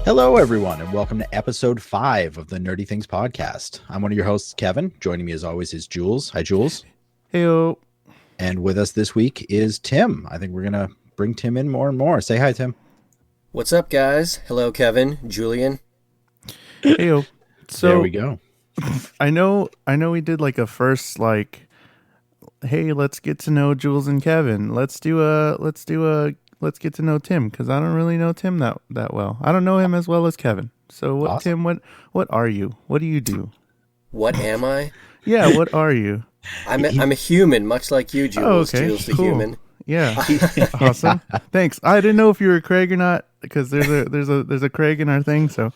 Hello, everyone, and welcome to episode 5 of the Nerdy Things podcast. I'm one of your hosts, Kevin. Joining me, as always, is Jules. Hi, Jules. Heyo. And with us this week is Tim. I think we're going to bring Tim in more and more. Say hi, Tim. What's up, guys? Hello, Kevin, Julian. Heyo. So there we go. I know we did like a first hey, let's get to know Jules and Kevin. Let's get to know Tim, because I don't really know Tim that well. I don't know him as well as Kevin. So what, awesome. Tim, what are you? What do you do? What am I? Yeah, what are you? I'm a human, much like you, Jules. Okay, Jules the cool. human. Yeah. Awesome. Thanks. I didn't know if you were Craig or not, because there's a Craig in our thing, so.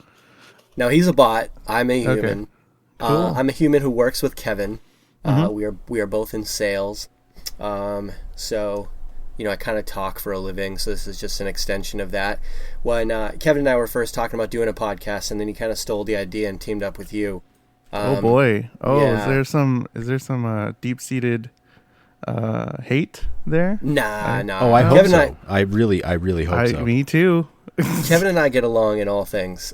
No, he's a bot. I'm a human. Okay. Cool. I'm a human who works with Kevin. Mm-hmm. We are both in sales. So I kind of talk for a living, so this is just an extension of that. When Kevin and I were first talking about doing a podcast, and then he kind of stole the idea and teamed up with you. Oh boy! Oh, yeah. Is there some deep-seated hate there? Nah. Oh, I hope so. I really hope so. Me too. Kevin and I get along in all things,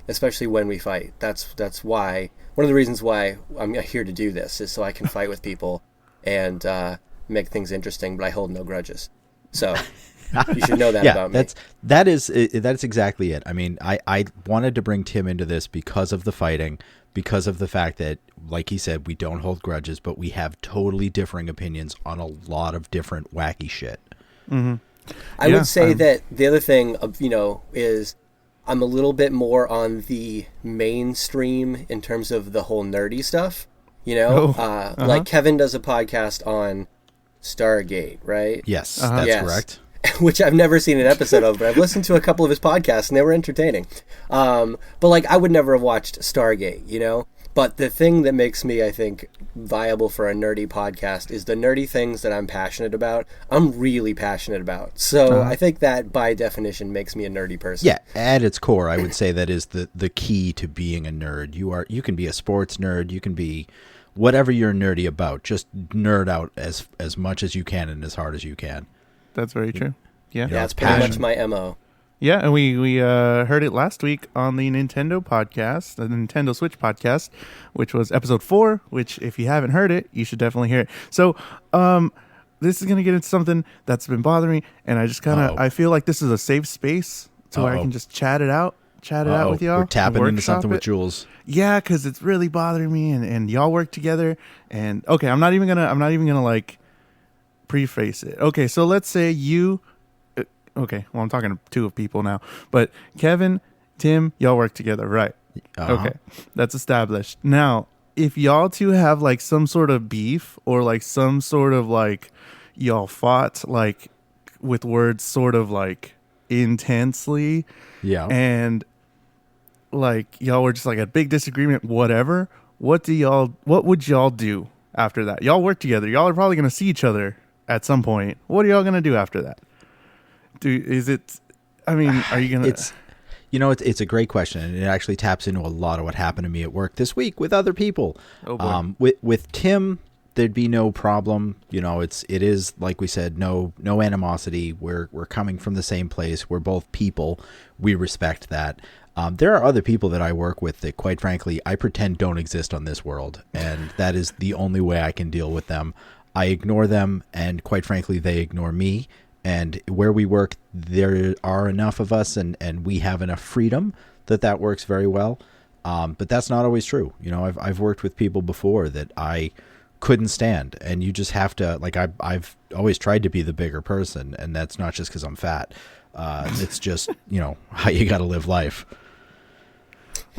especially when we fight. That's why one of the reasons why I'm here to do this is so I can fight with people and make things interesting, but I hold no grudges. So you should know that about me. That's exactly it. I mean, I wanted to bring Tim into this because of the fighting, because of the fact that, like he said, we don't hold grudges, but we have totally differing opinions on a lot of different wacky shit. Mm-hmm. I would say that the other thing, is I'm a little bit more on the mainstream in terms of the whole nerdy stuff. Like Kevin does a podcast on Stargate, right? Yes, that's correct. Which I've never seen an episode of, but I've listened to a couple of his podcasts and they were entertaining. But I would never have watched Stargate, But the thing that makes me, I think, viable for a nerdy podcast is the nerdy things that I'm passionate about. I'm really passionate about. So I think that by definition makes me a nerdy person. Yeah, at its core, I would say that is the key to being a nerd. You can be a sports nerd, you can be whatever you're nerdy about. Just nerd out as much as you can and as hard as you can. That's very true. Yeah, that's pretty much my MO. Yeah, and we heard it last week on the Nintendo podcast, the Nintendo Switch podcast, which was episode 4, which if you haven't heard it, you should definitely hear it. So this is going to get into something that's been bothering me, and I just I feel like this is a safe space to where I can just chat it out with y'all. We're tapping into something with Jules. Yeah, because it's really bothering me, and y'all work together, and okay, I'm not even gonna like preface it. Okay, so let's say you... Okay, well, I'm talking to two of people now. But Kevin, Tim, y'all work together, right? Okay, that's established. Now, if y'all two have like some sort of beef or like some sort of like y'all fought like with words sort of like intensely, yeah, and like y'all were just like a big disagreement, whatever, what would y'all do after that? Y'all work together. Y'all are probably going to see each other at some point. What are y'all going to do after that? Are you gonna? It's a great question, and it actually taps into a lot of what happened to me at work this week with other people. Oh boy. With Tim, there'd be no problem. It is like we said, no animosity. We're coming from the same place. We're both people. We respect that. There are other people that I work with that, quite frankly, I pretend don't exist on this world, and that is the only way I can deal with them. I ignore them, and quite frankly, they ignore me. And where we work, there are enough of us and we have enough freedom that works very well. But that's not always true. I've worked with people before that I couldn't stand, and you just have to, like, I've always tried to be the bigger person, and that's not just because I'm fat. It's just, how you got to live life.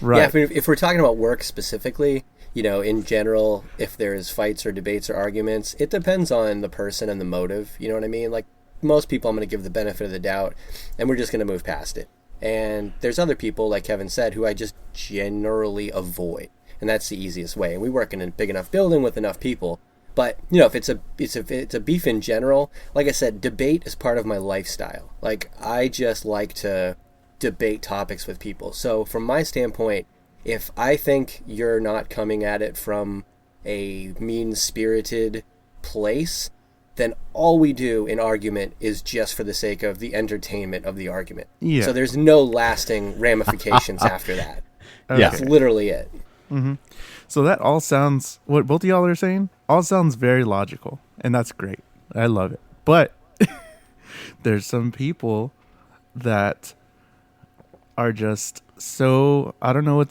Right. Yeah, if we're talking about work specifically, in general, if there's fights or debates or arguments, it depends on the person and the motive. You know what I mean? Like, most people I'm going to give the benefit of the doubt, and we're just going to move past it. And there's other people, like Kevin said, who I just generally avoid, and that's the easiest way. And we work in a big enough building with enough people. But if it's a beef in general, like I said, debate is part of my lifestyle. Like, I just like to debate topics with people. So from my standpoint, if I think you're not coming at it from a mean-spirited place, then all we do in argument is just for the sake of the entertainment of the argument. Yeah. So there's no lasting ramifications after that. Okay. That's literally it. So that all sounds, what both of y'all are saying, all sounds very logical, and that's great. I love it. But there's some people that are just so, I don't know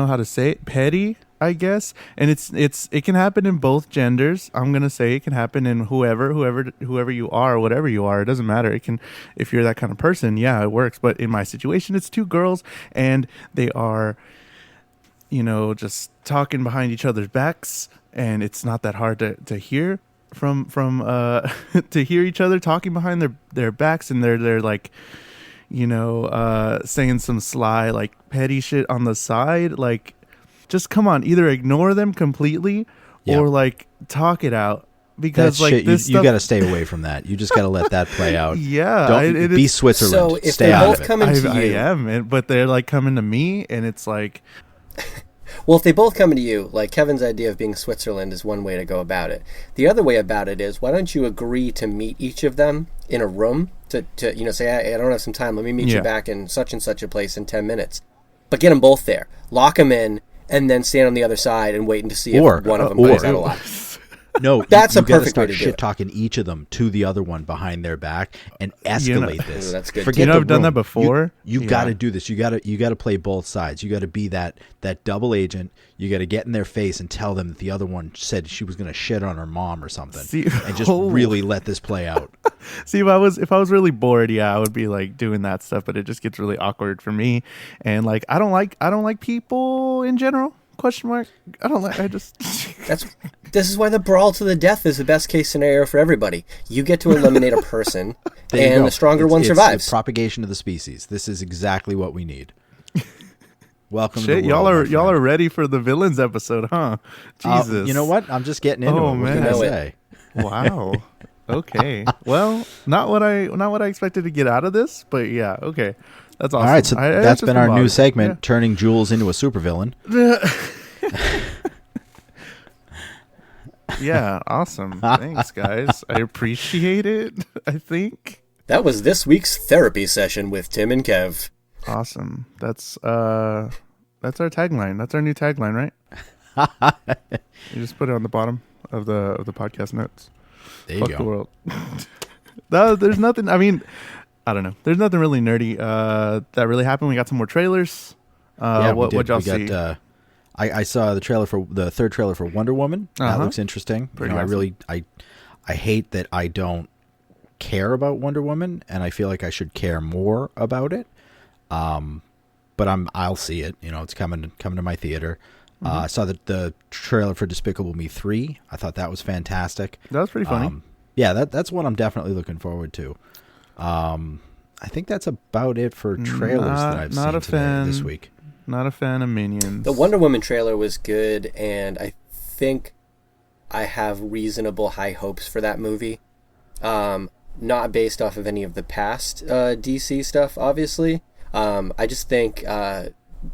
how to say it, petty, I guess. And it can happen in both genders. I'm going to say it can happen in whoever you are, whatever you are. It doesn't matter. It can, if you're that kind of person, yeah, it works. But in my situation, it's two girls and they are, just talking behind each other's backs, and it's not that hard to hear from to hear each other talking behind their backs, and they're like, saying some sly, like, petty shit on the side. Like, just come on, either ignore them completely or like talk it out, because that's like shit. this You got to stay away from that. You just got to let that play out. Yeah, don't be Switzerland. So if stay they're out both of it. coming to I you, am, but they're like coming to me, and it's like, well, if they both come to you, like Kevin's idea of being Switzerland is one way to go about it. The other way about it is, why don't you agree to meet each of them in a room to say, I don't have some time. Let me meet you back in such and such a place in 10 minutes. But get them both there. Lock them in, and then stand on the other side and waiting to see if one of them comes out alive. No, that's you a perfect start way to do shit it. talking each of them to the other one behind their back and escalate this. Ooh, that's good. Forget I've done room. that before. You got to do this. You got to play both sides. You got to be that double agent. You got to get in their face and tell them that the other one said she was going to shit on her mom or something, and just really let this play out. See, if I was really bored, I would be like doing that stuff, but it just gets really awkward for me, and like I don't like people in general. Question mark. This is why the brawl to the death is the best case scenario for everybody. You get to eliminate a person, and the stronger one survives. It's propagation of the species. This is exactly what we need. Welcome to Shit, the world, y'all are ready for the villains episode, huh? Jesus. You know what? I'm just getting into it. What can I say? Wow. Okay. Well, not what I expected to get out of this, but yeah. Okay. That's awesome. All right, so that's been our new segment, yeah. turning Jules into a supervillain. Yeah, awesome. Thanks, guys. I appreciate it. I think that was this week's therapy session with Tim and Kev. Awesome. That's our tagline. That's our new tagline, right? You just put it on the bottom of the podcast notes. There you Fuck go. the world. No, there's nothing. I mean, I don't know. There's nothing really nerdy that really happened. We got some more trailers. What y'all see? I saw the third trailer for Wonder Woman. That looks interesting. Awesome. I hate that I don't care about Wonder Woman, and I feel like I should care more about it. But I'll see it. It's coming to my theater. I saw the trailer for Despicable Me 3. I thought that was fantastic. That was pretty funny. Yeah, that's one I'm definitely looking forward to. I think that's about it for trailers that I've seen this week. Not a fan of Minions. The Wonder Woman trailer was good, and I think I have reasonable high hopes for that movie. Not based off of any of the past DC stuff, obviously. I just think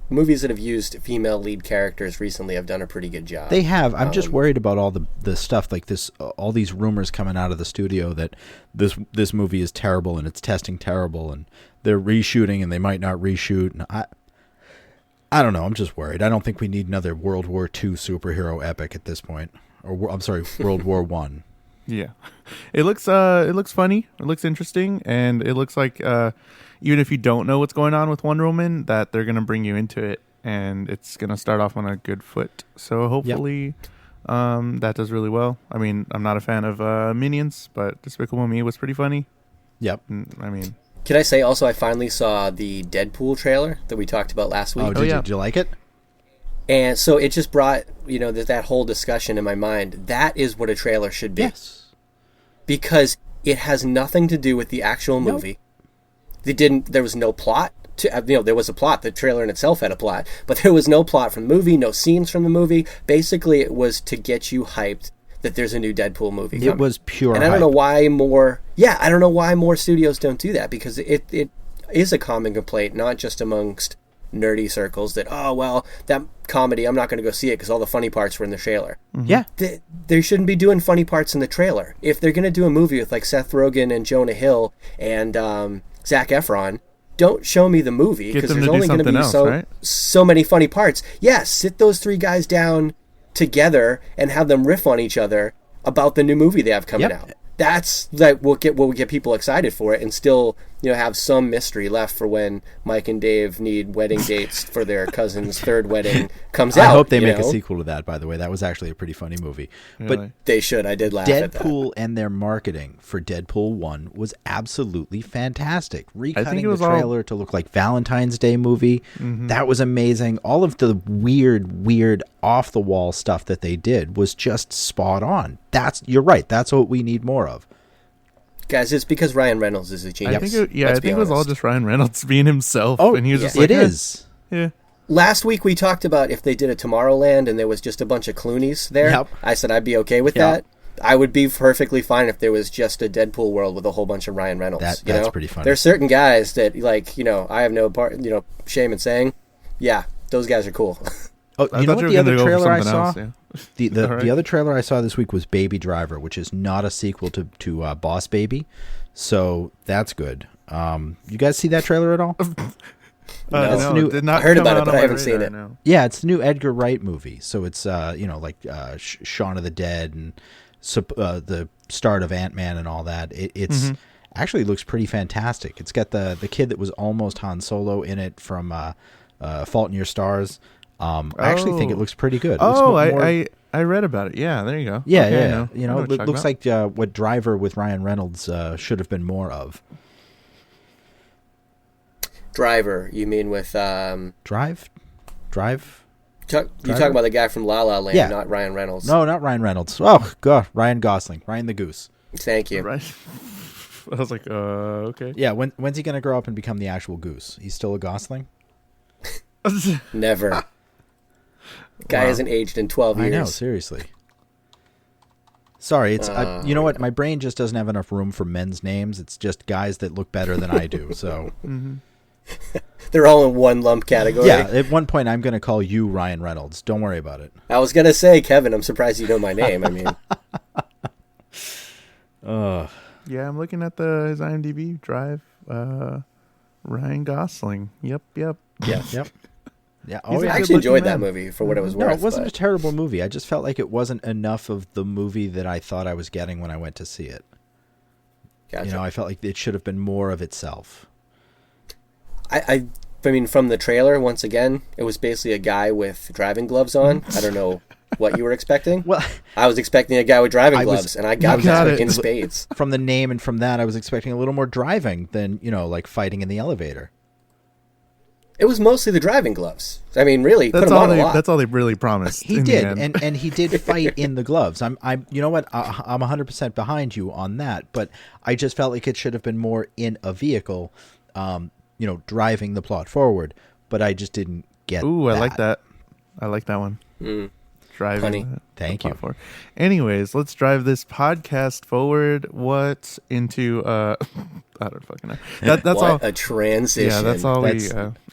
movies that have used female lead characters recently have done a pretty good job. They have. I'm just worried about all the stuff like this, all these rumors coming out of the studio that this movie is terrible and it's testing terrible and they're reshooting and they might not reshoot. And I don't know. I'm just worried. I don't think we need another World War II superhero epic at this point. Or I'm sorry, World War I. Yeah, it looks funny. It looks interesting, and it looks like even if you don't know what's going on with Wonder Woman, that they're gonna bring you into it, and it's gonna start off on a good foot. So hopefully, that does really well. I mean, I'm not a fan of Minions, but Despicable Me was pretty funny. Yep. I mean, can I say also I finally saw the Deadpool trailer that we talked about last week? Oh, did you like it? And so it just brought, that whole discussion in my mind. That is what a trailer should be. Yes. Because it has nothing to do with the actual movie. There was no plot. There was a plot. The trailer in itself had a plot. But there was no plot from the movie, no scenes from the movie. Basically, it was to get you hyped that there's a new Deadpool movie coming. It was pure And I don't know why I don't know why more studios don't do that, because it is a common complaint, not just amongst nerdy circles that, oh, well, that comedy, I'm not going to go see it because all the funny parts were in the trailer. Mm-hmm. Yeah. They shouldn't be doing funny parts in the trailer. If they're going to do a movie with like Seth Rogen and Jonah Hill and Zac Efron, don't show me the movie because there's only going to be so many funny parts. Yeah, sit those three guys down together and have them riff on each other about the new movie they have coming out. That's like what will get people excited for it, and still, have some mystery left for when Mike and Dave need wedding dates for their cousin's third wedding comes out. I hope they make a sequel to that, by the way. That was actually a pretty funny movie. Really? But they should. I did laugh at that. Deadpool and their marketing for Deadpool 1 was absolutely fantastic. Recutting the trailer to look like Valentine's Day movie. Mm-hmm. That was amazing. All of the weird off-the-wall stuff that they did was just spot on. You're right. That's what we need more of. Guys, it's because Ryan Reynolds is a genius. I think it was all just Ryan Reynolds being himself. And he was just like, it is. Yeah. Last week we talked about if they did a Tomorrowland and there was just a bunch of Clooneys there. Yep. I said I'd be okay with that. I would be perfectly fine if there was just a Deadpool world with a whole bunch of Ryan Reynolds. That's pretty funny. There's certain guys that, I have no part, shame in saying, yeah, those guys are cool. Oh, you know what the other trailer I saw? The other trailer I saw this week was Baby Driver, which is not a sequel to Boss Baby, so that's good. You guys see that trailer at all? No, I heard about it, but I haven't seen it. No. Yeah, it's the new Edgar Wright movie, so it's Shaun of the Dead and the start of Ant-Man and all that. It's actually looks pretty fantastic. It's got the kid that was almost Han Solo in it from Fault in Your Stars. I actually think it looks pretty good. I read about it. Yeah, there you go. Yeah, okay, yeah. It looks like what Driver with Ryan Reynolds should have been more of. Driver, you mean with Drive? You talk about the guy from La La Land, not Ryan Reynolds. No, not Ryan Reynolds. Oh God, Ryan Gosling, Ryan the Goose. Thank you. Right. I was like, okay. Yeah, when's he gonna grow up and become the actual Goose? He's still a Gosling? Never. Guy hasn't aged in 12 years. I know, seriously. Sorry, you know what? My brain just doesn't have enough room for men's names. It's just guys that look better than I do. So they're all in one lump category. Yeah, at one point I'm going to call you Ryan Reynolds. Don't worry about it. I was going to say, Kevin, I'm surprised you know my name. I mean, yeah, I'm looking at his IMDb. Drive, Ryan Gosling. Yep. Yeah. I actually enjoyed that movie for what it was worth. No, it wasn't a terrible movie. I just felt like it wasn't enough of the movie that I thought I was getting when I went to see it. Gotcha. I felt like it should have been more of itself. I mean, from the trailer, once again, it was basically a guy with driving gloves on. I don't know what you were expecting. Well, I was expecting a guy with driving gloves, and I got it in spades. From the name and from that, I was expecting a little more driving than, like fighting in the elevator. It was mostly the driving gloves. I mean, really, put them on a lot. That's all they really promised. He did, and he did fight in the gloves. I'm you know what? I'm 100% behind you on that. But I just felt like it should have been more in a vehicle, driving the plot forward. But I just didn't get. Ooh, I like that. I like that one. Driving. Funny. Thank you. Forward. Anyways, let's drive this podcast forward. What into? I don't fucking know. That's what all. A transition. Yeah, that's all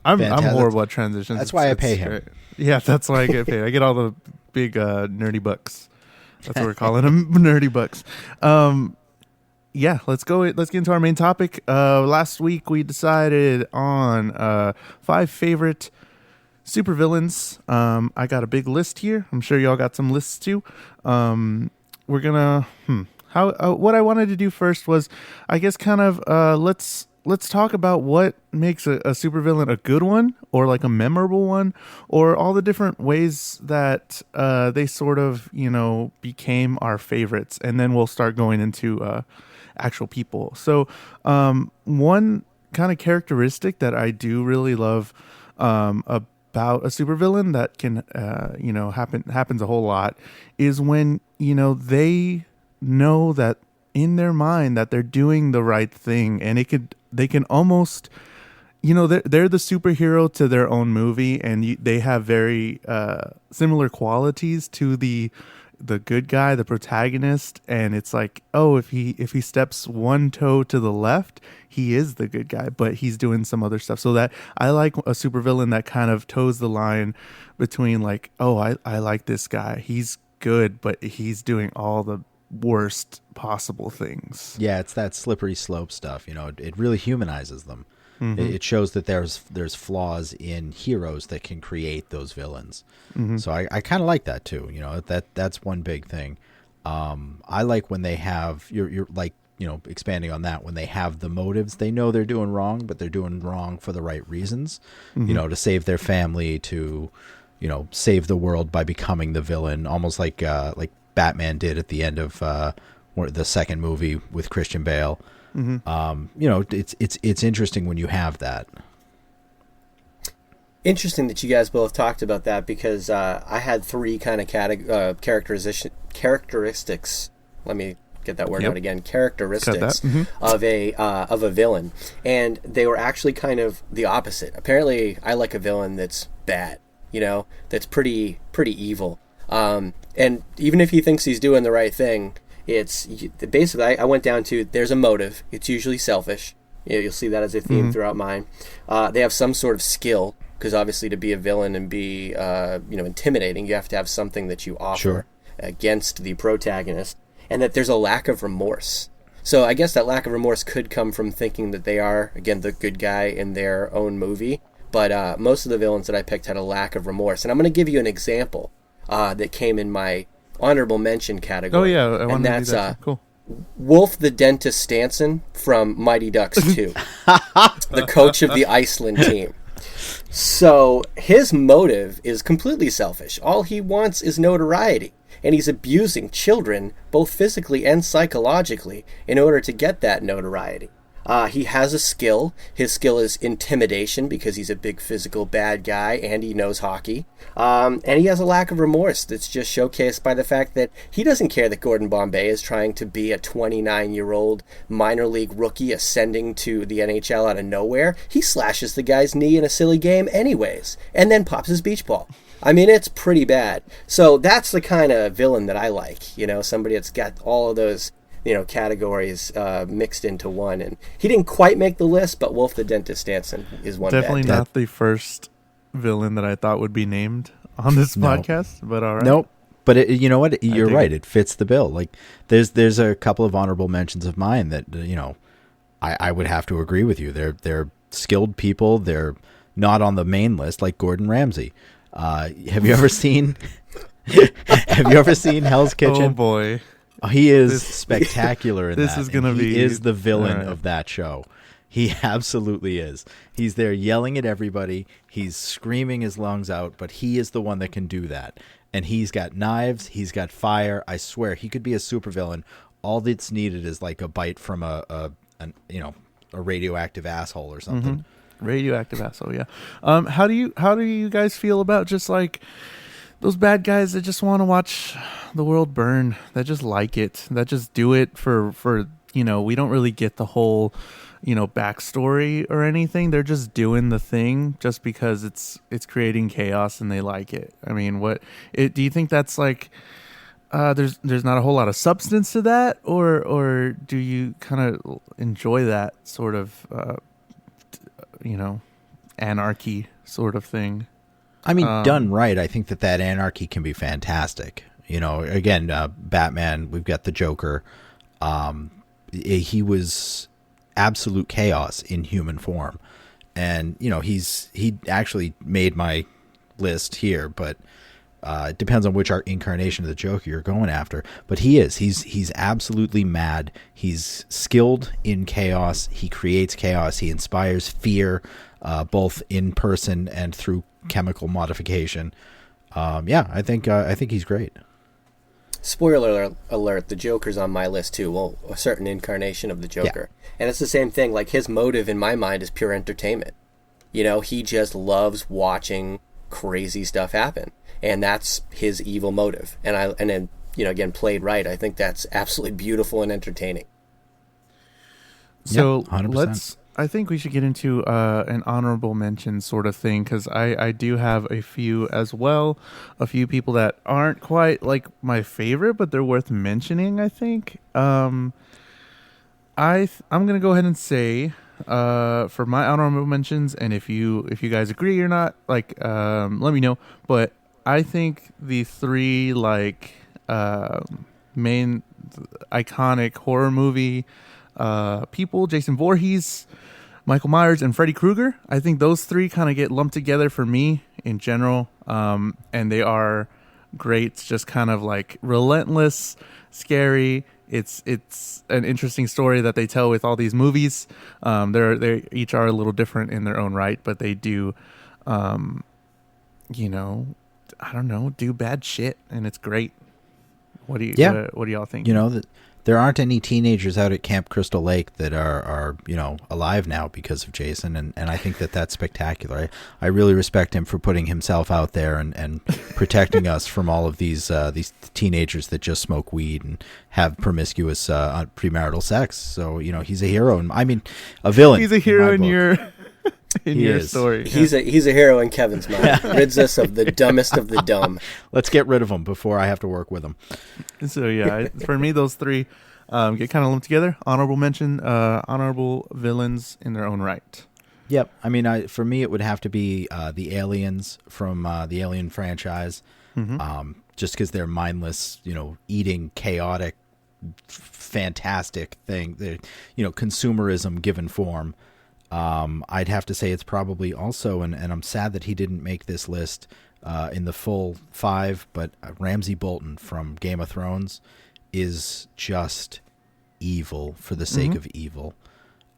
I'm horrible at transitions. That's why I pay him. Great. Yeah, that's why I get paid. I get all the big nerdy bucks. That's what we're calling them, nerdy bucks. Yeah, let's go. Let's get into our main topic. Last week we decided on 5 favorite supervillains. I got a big list here. I'm sure y'all got some lists too. We're gonna. What I wanted to do first was, I guess, kind of let's talk about what makes a supervillain a good one, or like a memorable one, or all the different ways that they sort of became our favorites, and then we'll start going into actual people. So one kind of characteristic that I do really love about a supervillain that can happens a whole lot is when they know that in their mind that they're doing the right thing, and they can almost they're the superhero to their own movie, and they have very similar qualities to the the good guy, the protagonist, and it's like, oh, if he steps one toe to the left, he is the good guy, but he's doing some other stuff. So that I like a supervillain that kind of toes the line between like, oh, I like this guy. He's good, but he's doing all the worst possible things. Yeah, it's that slippery slope stuff. You know, it really humanizes them. Mm-hmm. It shows that there's flaws in heroes that can create those villains. Mm-hmm. So I kind of like that too. You know, that's one big thing. I like when they have you're like, you know, expanding on that, when they have the motives, they know they're doing wrong, but they're doing wrong for the right reasons. Mm-hmm. You know, to save their family, to, you know, save the world by becoming the villain, almost like Batman did at the end of the second movie with Christian Bale. Mm-hmm. You know, it's interesting when you have that. Interesting that you guys both talked about that, because I had three kind of characteristics. Let me get that word out again. Characteristics of a villain, and they were actually kind of the opposite. Apparently, I like a villain that's bad. You know, that's pretty evil. And even if he thinks he's doing the right thing, it's basically, I went down to, there's a motive. It's usually selfish. You'll see that as a theme throughout mine. They have some sort of skill, because obviously to be a villain and be intimidating, you have to have something that you offer against the protagonist, and that there's a lack of remorse. So I guess that lack of remorse could come from thinking that they are, again, the good guy in their own movie. But most of the villains that I picked had a lack of remorse. And I'm going to give you an example that came in my honorable mention category. Oh, yeah. And that's cool. Wolf the Dentist Stanson from Mighty Ducks 2, the coach of the Iceland team. So his motive is completely selfish. All he wants is notoriety. And he's abusing children, both physically and psychologically, in order to get that notoriety. He has a skill. His skill is intimidation, because he's a big physical bad guy and he knows hockey. And he has a lack of remorse that's just showcased by the fact that he doesn't care that Gordon Bombay is trying to be a 29-year-old minor league rookie ascending to the NHL out of nowhere. He slashes the guy's knee in a silly game anyways, and then pops his beach ball. I mean, it's pretty bad. So that's the kind of villain that I like. You know, somebody that's got all of those, you know, categories mixed into one. And he didn't quite make the list, but Wolf the Dentist Stanson is one. Definitely not the first villain that I thought would be named on this podcast, but all right. Nope. But you know what? You're right. It fits the bill. Like there's a couple of honorable mentions of mine that, you know, I would have to agree with you. They're skilled people. They're not on the main list like Gordon Ramsay. Have you ever seen Hell's Kitchen? Oh boy. He is spectacular in this that. Is gonna be, he is the villain of that show. He absolutely is. He's there yelling at everybody. He's screaming his lungs out, but he is the one that can do that. And he's got knives. He's got fire. I swear, he could be a supervillain. All that's needed is like a bite from a radioactive asshole or something. Mm-hmm. Radioactive asshole, yeah. How do you guys feel about just like those bad guys that just want to watch the world burn, that just like it, that just do it for you know, we don't really get the whole, you know, backstory or anything. They're just doing the thing just because it's creating chaos and they like it. I mean, do you think that's like there's not a whole lot of substance to that, or do you kind of enjoy that sort of you know, anarchy sort of thing? I mean, done right, I think that anarchy can be fantastic. You know, again, Batman, we've got the Joker. He was absolute chaos in human form. And, you know, he actually made my list here, but it depends on which incarnation of the Joker you're going after. But he's absolutely mad. He's skilled in chaos. He creates chaos. He inspires fear, both in person and through chemical modification. I think he's great. Spoiler alert, the Joker's on my list too. Well, a certain incarnation of the Joker. Yeah. And it's the same thing. Like, his motive in my mind is pure entertainment. You know, he just loves watching crazy stuff happen. And that's his evil motive. And then, you know, again, played right, I think that's absolutely beautiful and entertaining. So yeah, 100%. I think we should get into an honorable mention sort of thing, because I do have a few as well. A few people that aren't quite like my favorite, but they're worth mentioning, I think. I'm going to go ahead and say for my honorable mentions, and if you guys agree or not, like let me know. But I think the three like main iconic horror movie people, Jason Voorhees, Michael Myers, and Freddy Krueger. I think those three kind of get lumped together for me in general, and they are great. It's just kind of like relentless, scary. It's an interesting story that they tell with all these movies. They each are a little different in their own right, but they do, you know, I don't know, do bad shit, and it's great. What do y'all think? You know, that there aren't any teenagers out at Camp Crystal Lake that are you know, alive now because of Jason, and I think that's spectacular. I really respect him for putting himself out there and protecting us from all of these teenagers that just smoke weed and have promiscuous premarital sex. So, you know, he's a hero, and I mean, a villain. He's a hero in your story. He's a hero in Kevin's mind. Rids us of the dumbest of the dumb. Let's get rid of him before I have to work with him. So yeah, for me, those three get kind of lumped together. Honorable mention, honorable villains in their own right. Yep. I mean, for me, it would have to be the aliens from the Alien franchise, just because they're mindless, you know, eating, chaotic, fantastic thing. They're, you know, consumerism given form. I'd have to say it's probably also, and I'm sad that he didn't make this list in the full 5, but Ramsay Bolton from Game of Thrones is just evil for the sake of evil.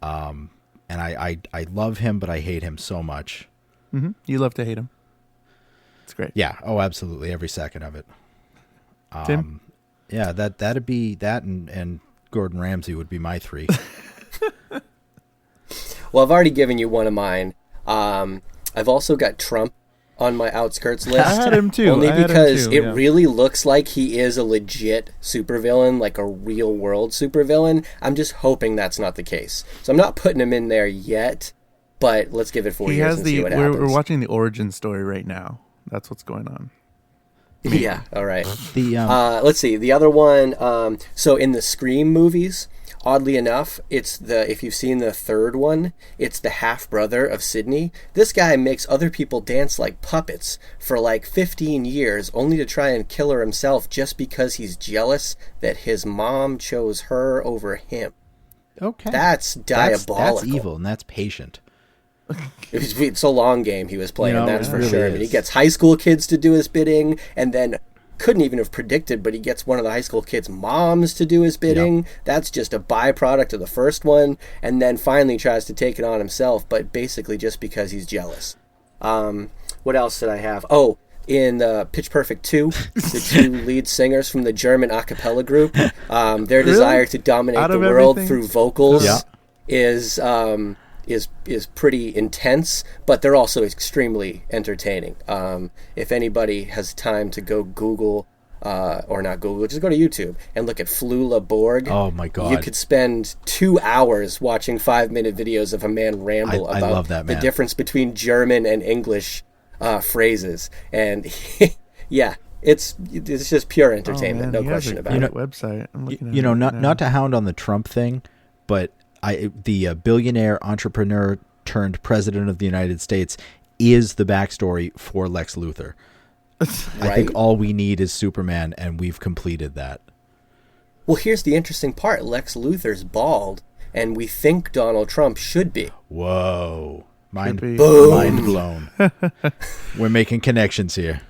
And I love him, but I hate him so much. You love to hate him. It's great. Yeah. Oh, absolutely. Every second of it. Tim? Yeah, that'd be that, and Gordon Ramsay would be my 3. Well, I've already given you one of mine. I've also got Trump on my outskirts list. I had him too. Only because it really looks like he is a legit supervillain, like a real world supervillain. I'm just hoping that's not the case. So I'm not putting him in there yet, but let's give it 4 years and see what happens. We're watching the origin story right now. That's what's going on. Yeah, all right. Let's see. The other one, so in the Scream movies, oddly enough, if you've seen the third one, it's the half-brother of Sidney. This guy makes other people dance like puppets for like 15 years, only to try and kill her himself just because he's jealous that his mom chose her over him. Okay. That's diabolical. That's evil, and that's patient. It's a long game he was playing, that's for really sure. I mean, he gets high school kids to do his bidding, and then couldn't even have predicted, but he gets one of the high school kids' moms to do his bidding. Yep. That's just a byproduct of the first one, and then finally tries to take it on himself, but basically just because he's jealous. What else did I have? Oh, in Pitch Perfect 2, the 2 lead singers from the German a cappella group, their desire to dominate the world through vocals is pretty intense, but they're also extremely entertaining. If anybody has time to go Google, or not Google, just go to YouTube and look at Flula Borg. Oh my God. You could spend 2 hours watching 5-minute videos of a man ramble I about love that, man. the difference between German and English phrases. And yeah, it's just pure entertainment, no question about it. Website. I'm looking at you know, not to hound on the Trump thing, but the billionaire entrepreneur turned president of the United States is the backstory for Lex Luthor. Right? I think all we need is Superman, and we've completed that. Well, here's the interesting part. Lex Luthor's bald, and we think Donald Trump should be. Whoa. Mind Boom. blown. We're making connections here.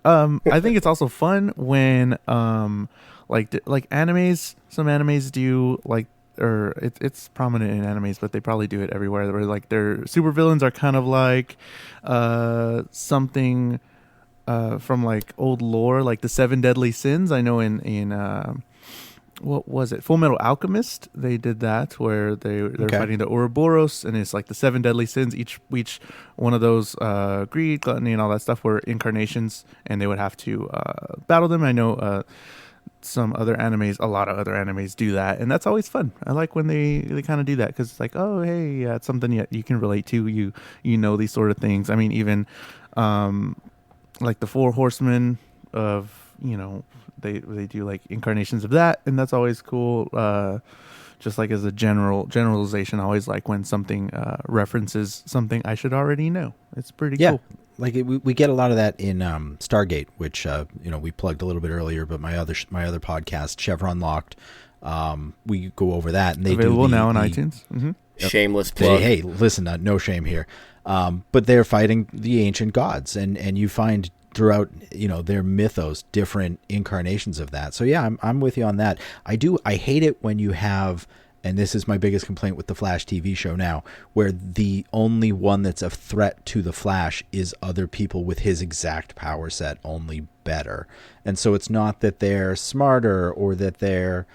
I think it's also fun when like animes, some animes do like, or it's prominent in animes, but they probably do it everywhere, where like their supervillains are kind of like something from like old lore, like the 7 Deadly Sins. I know in what was it, Full Metal Alchemist, they did that, where they're fighting the Ouroboros, and it's like the 7 Deadly Sins. Each one of those, greed, gluttony, and all that stuff, were incarnations, and they would have to battle them. I know some other animes, a lot of other animes do that, and that's always fun. I like when they kind of do that, because it's like, oh, hey, yeah, it's something you can relate to. You know these sort of things. I mean, even like the Four Horsemen of, they do like incarnations of that, and that's always cool. Just like as a generalization, I always like when something references something I should already know. It's pretty cool. Like we get a lot of that in Stargate, which we plugged a little bit earlier, but my other podcast, Chevron Locked, we go over that, and they available do now on iTunes. Mm-hmm. Shameless plug. Hey, listen, no shame here. But they're fighting the ancient gods, and you find throughout their mythos different incarnations of that. So yeah, I'm with you on that. I hate it when you have, and this is my biggest complaint with the Flash TV show now, where the only one that's a threat to the Flash is other people with his exact power set, only better. And so it's not that they're smarter or that they're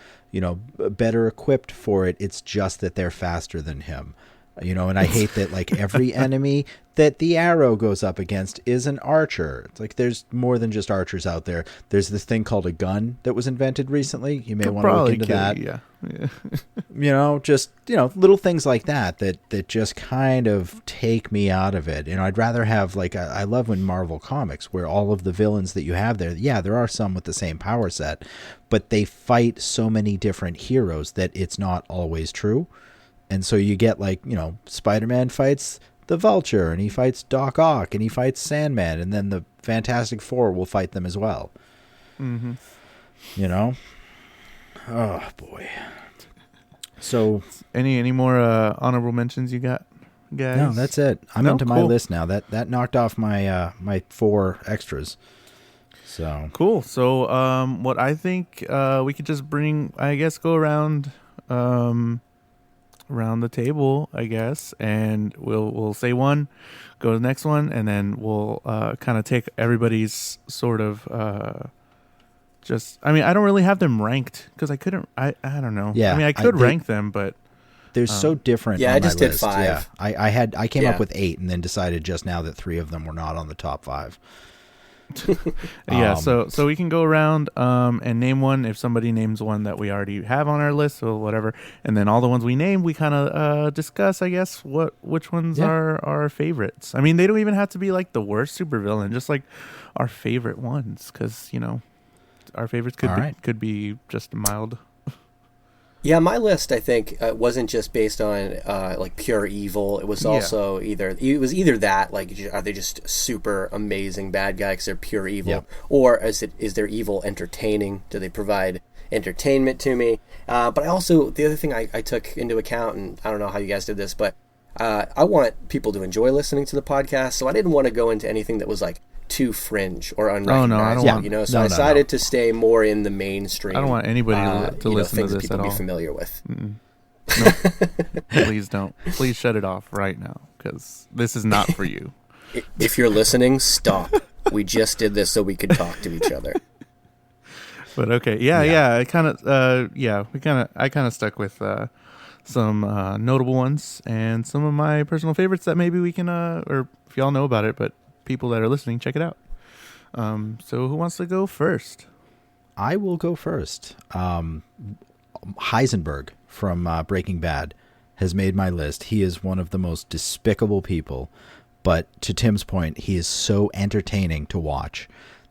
better equipped for it, it's just that they're faster than him. And I hate that, like, every enemy that the Arrow goes up against is an archer. It's like there's more than just archers out there. There's this thing called a gun that was invented recently. You may want to look into that. Yeah. Just little things like that just kind of take me out of it. I'd rather have, like, I love when Marvel Comics, where all of the villains that you have there, yeah, there are some with the same power set, but they fight so many different heroes that it's not always true. And so you get, like, Spider-Man fights the Vulture, and he fights Doc Ock, and he fights Sandman, and then the Fantastic Four will fight them as well. Mm-hmm. Oh, boy. So any more honorable mentions you got, guys? No, that's it. I'm into my list now. That knocked off my my 4 extras. So cool. So what I think we could just go around the table, I guess, and we'll say one, go to the next one, and then we'll kind of take everybody's sort of I don't really have them ranked because I don't know. Yeah, I could rank them, but they're so different. Yeah, on I just my did list. 5. Yeah, I came up with 8 and then decided just now that 3 of them were not on the top 5. Yeah, so we can go around and name one. If somebody names one that we already have on our list or whatever, and then all the ones we name, we kind of discuss, I guess, which ones are our favorites. I mean, they don't even have to be like the worst supervillain, just like our favorite ones, because our favorites could be just mild. Yeah, my list, I think, wasn't just based on like pure evil. It was also either that, like, are they just super amazing bad guy because they're pure evil, or is their evil entertaining? Do they provide entertainment to me? But I also, the other thing I took into account, and I don't know how you guys did this, but I want people to enjoy listening to the podcast, so I didn't want to go into anything that was like too fringe or unrecognized. Oh no, I don't want. So I decided to stay more in the mainstream. I don't want anybody to listen to this people at all. Be familiar with. No, please don't. Please shut it off right now, because this is not for you. If you're listening, stop. We just did this so we could talk to each other. But okay, yeah. I kind of stuck with some notable ones and some of my personal favorites that maybe we can, or if y'all know about it, but people that are listening, check it out. So who wants to go first? I will go first. Heisenberg from Breaking Bad has made my list. He is one of the most despicable people, but to Tim's point, he is so entertaining to watch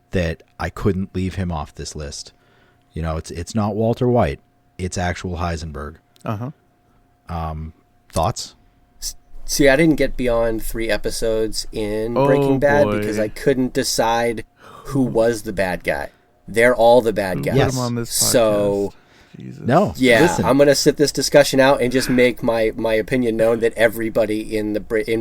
that I couldn't leave him off this list. It's not Walter White, it's actual Heisenberg. Thoughts? See, I didn't get beyond 3 episodes in Breaking Bad because I couldn't decide who was the bad guy. They're all the bad guys. Yes. On this podcast. So, Jesus. No. Yeah, listen. I'm going to sit this discussion out and just make my opinion known that everybody in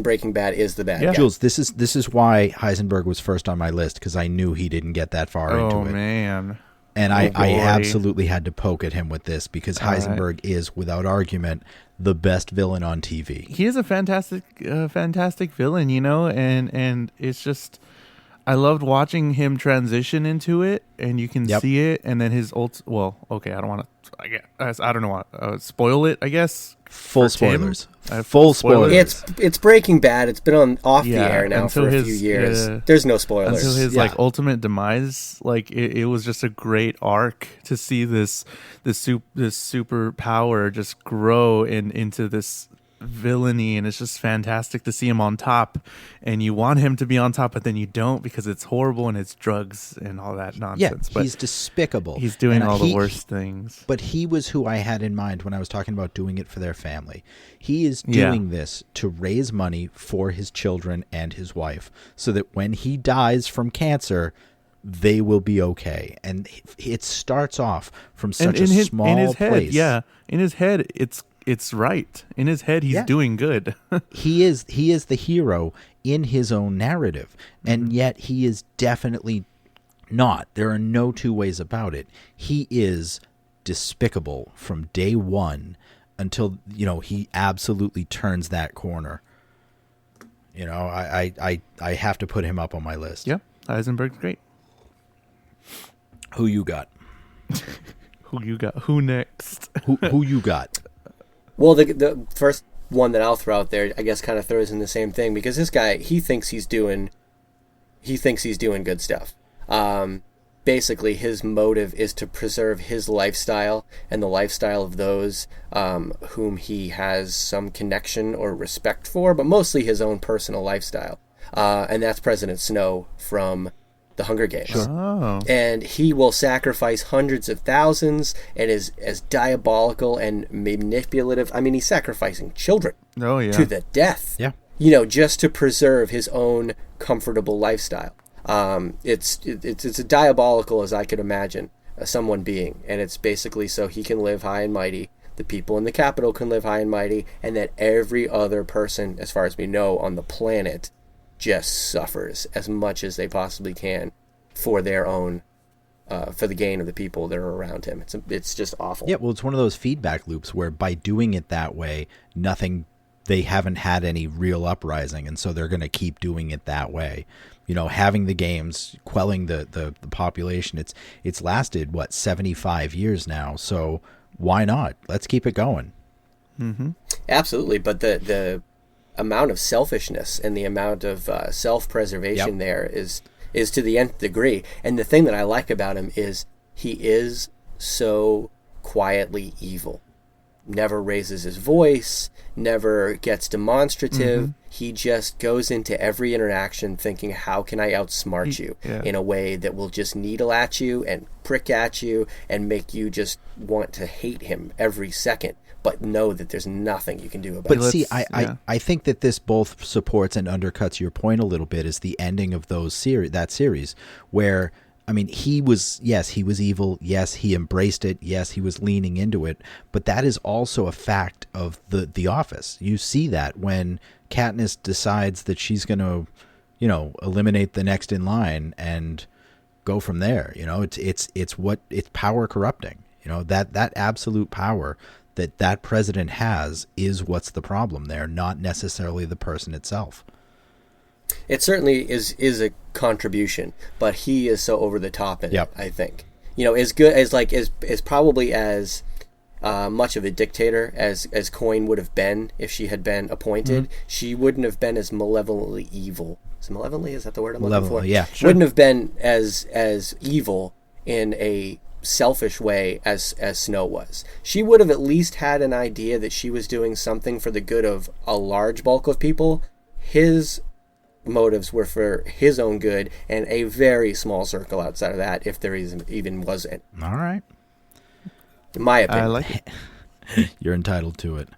Breaking Bad is the bad guy. Jules, this is why Heisenberg was first on my list, because I knew he didn't get that far into it. Oh, man. And I absolutely had to poke at him with this, because Heisenberg is, without argument, the best villain on TV. He is a fantastic villain, and it's just, I loved watching him transition into it, and you can see it, and then his I don't want to I don't know, spoil it, I guess. Full spoilers. Full spoilers. It's Breaking Bad. It's been off the Yeah, air now for a few years. yeah. There's no spoilers. Until his like ultimate demise, like it was just a great arc to see this super power just grow into this villainy, and it's just fantastic to see him on top, and you want him to be on top, but then you don't because it's horrible and it's drugs and all that nonsense. Yeah, he's despicable. He's doing all the worst things. But he was who I had in mind when I was talking about doing it for their family. He is doing this to raise money for his children and his wife so that when he dies from cancer, they will be okay. And it starts off from such a small in his head, place. Yeah, in his head, it's right. In his head, he's doing good. He is the hero in his own narrative, and yet he is definitely not. There are no two ways about it. He is despicable from day one until he absolutely turns that corner. I have to put him up on my list. Yeah, Heisenberg's great. Who you got? Who you got? Who next? Who you got? Well, the first one that I'll throw out there, I guess, kind of throws in the same thing because this guy, he thinks he's doing good stuff. Basically, his motive is to preserve his lifestyle and the lifestyle of those whom he has some connection or respect for, but mostly his own personal lifestyle. And that's President Snow from the Hunger Games. Sure. Oh. And he will sacrifice hundreds of thousands and is as diabolical and manipulative. I mean, he's sacrificing children to the death. Yeah. Just to preserve his own comfortable lifestyle. It's as diabolical as I could imagine someone being, and it's basically so he can live high and mighty, the people in the capital can live high and mighty, and that every other person, as far as we know, on the planet just suffers as much as they possibly can for their own for the gain of the people that are around him. It's just awful. Yeah, well, it's one of those feedback loops where by doing it that way, they haven't had any real uprising, and so they're going to keep doing it that way. Having the games, quelling the population. It's lasted 75 years now, so why not? Let's keep it going. Mm-hmm. Absolutely, but the amount of selfishness and the amount of self-preservation there is to the nth degree. And the thing that I like about him is he is so quietly evil. Never raises his voice, never gets demonstrative. Mm-hmm. He just goes into every interaction thinking, how can I outsmart you in a way that will just needle at you and prick at you and make you just want to hate him every second, but know that there's nothing you can do about it. But see, I think that this both supports and undercuts your point a little bit, is the ending of that series where, I mean, he was evil. Yes, he embraced it. Yes, he was leaning into it. But that is also a fact of the Office. You see that when Katniss decides that she's going to, eliminate the next in line and go from there. It's power corrupting. That absolute power that president has is what's the problem there, not necessarily the person itself. It certainly is a contribution, but he is so over the top in it, I think. As good as probably as much of a dictator as Coin would have been if she had been appointed, she wouldn't have been as malevolently evil. Is that the word I'm looking for? Yeah, sure. Wouldn't have been as evil in a selfish way as Snow was. She would have at least had an idea that she was doing something for the good of a large bulk of people. His motives were for his own good and a very small circle outside of that, if there even was it. All right. In my opinion. I like it. You're entitled to it.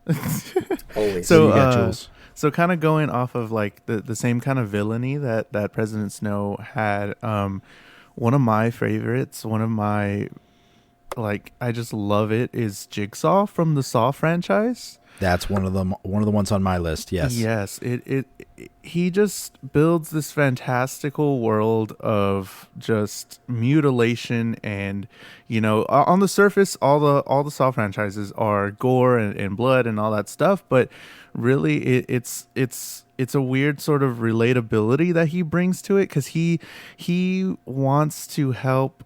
Always. So, you got, Jules? So kind of going off of like the same kind of villainy that President Snow had, one of my favorites, I just love it, is Jigsaw from the Saw franchise. That's one of the ones on my list. Yes. Yes. He just builds this fantastical world of just mutilation, and on the surface, all the Saw franchises are gore and blood and all that stuff, but really it's a weird sort of relatability that he brings to it, because he wants to help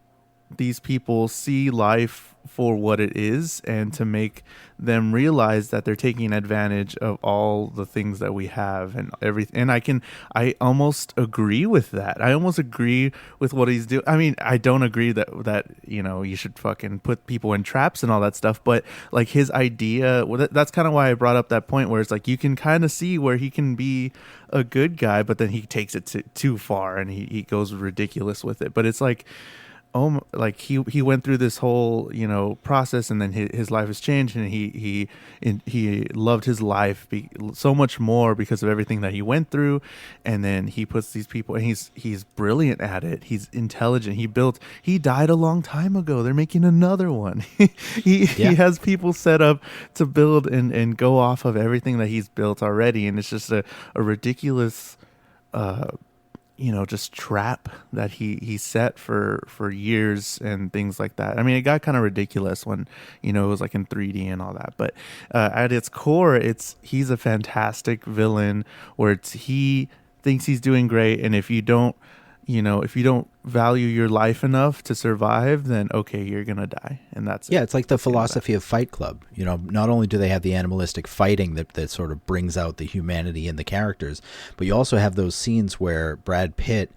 these people see life for what it is, and to make them realize that they're taking advantage of all the things that we have and everything. And I almost agree with that. I almost agree with what he's doing. I mean, I don't agree that you should fucking put people in traps and all that stuff, but like his idea, well, that's kind of why I brought up that point where it's like you can kind of see where he can be a good guy, but then he takes it too far and he goes ridiculous with it. But it's like, oh, like he went through this whole process, and then his life has changed, and he loved his life so much more because of everything that he went through. And then he puts these people, and he's brilliant at it. He's intelligent. He died a long time ago. They're making another one. He has people set up to build and go off of everything that he's built already, and it's just a ridiculous just trap that he set for years and things like that. I mean, it got kind of ridiculous when, it was like in 3D and all that. But at its core, he's a fantastic villain where he thinks he's doing great. And if you don't value your life enough to survive, then okay, you're going to die. And that's it's like the philosophy of Fight Club. Not only do they have the animalistic fighting that sort of brings out the humanity in the characters, but you also have those scenes where Brad Pitt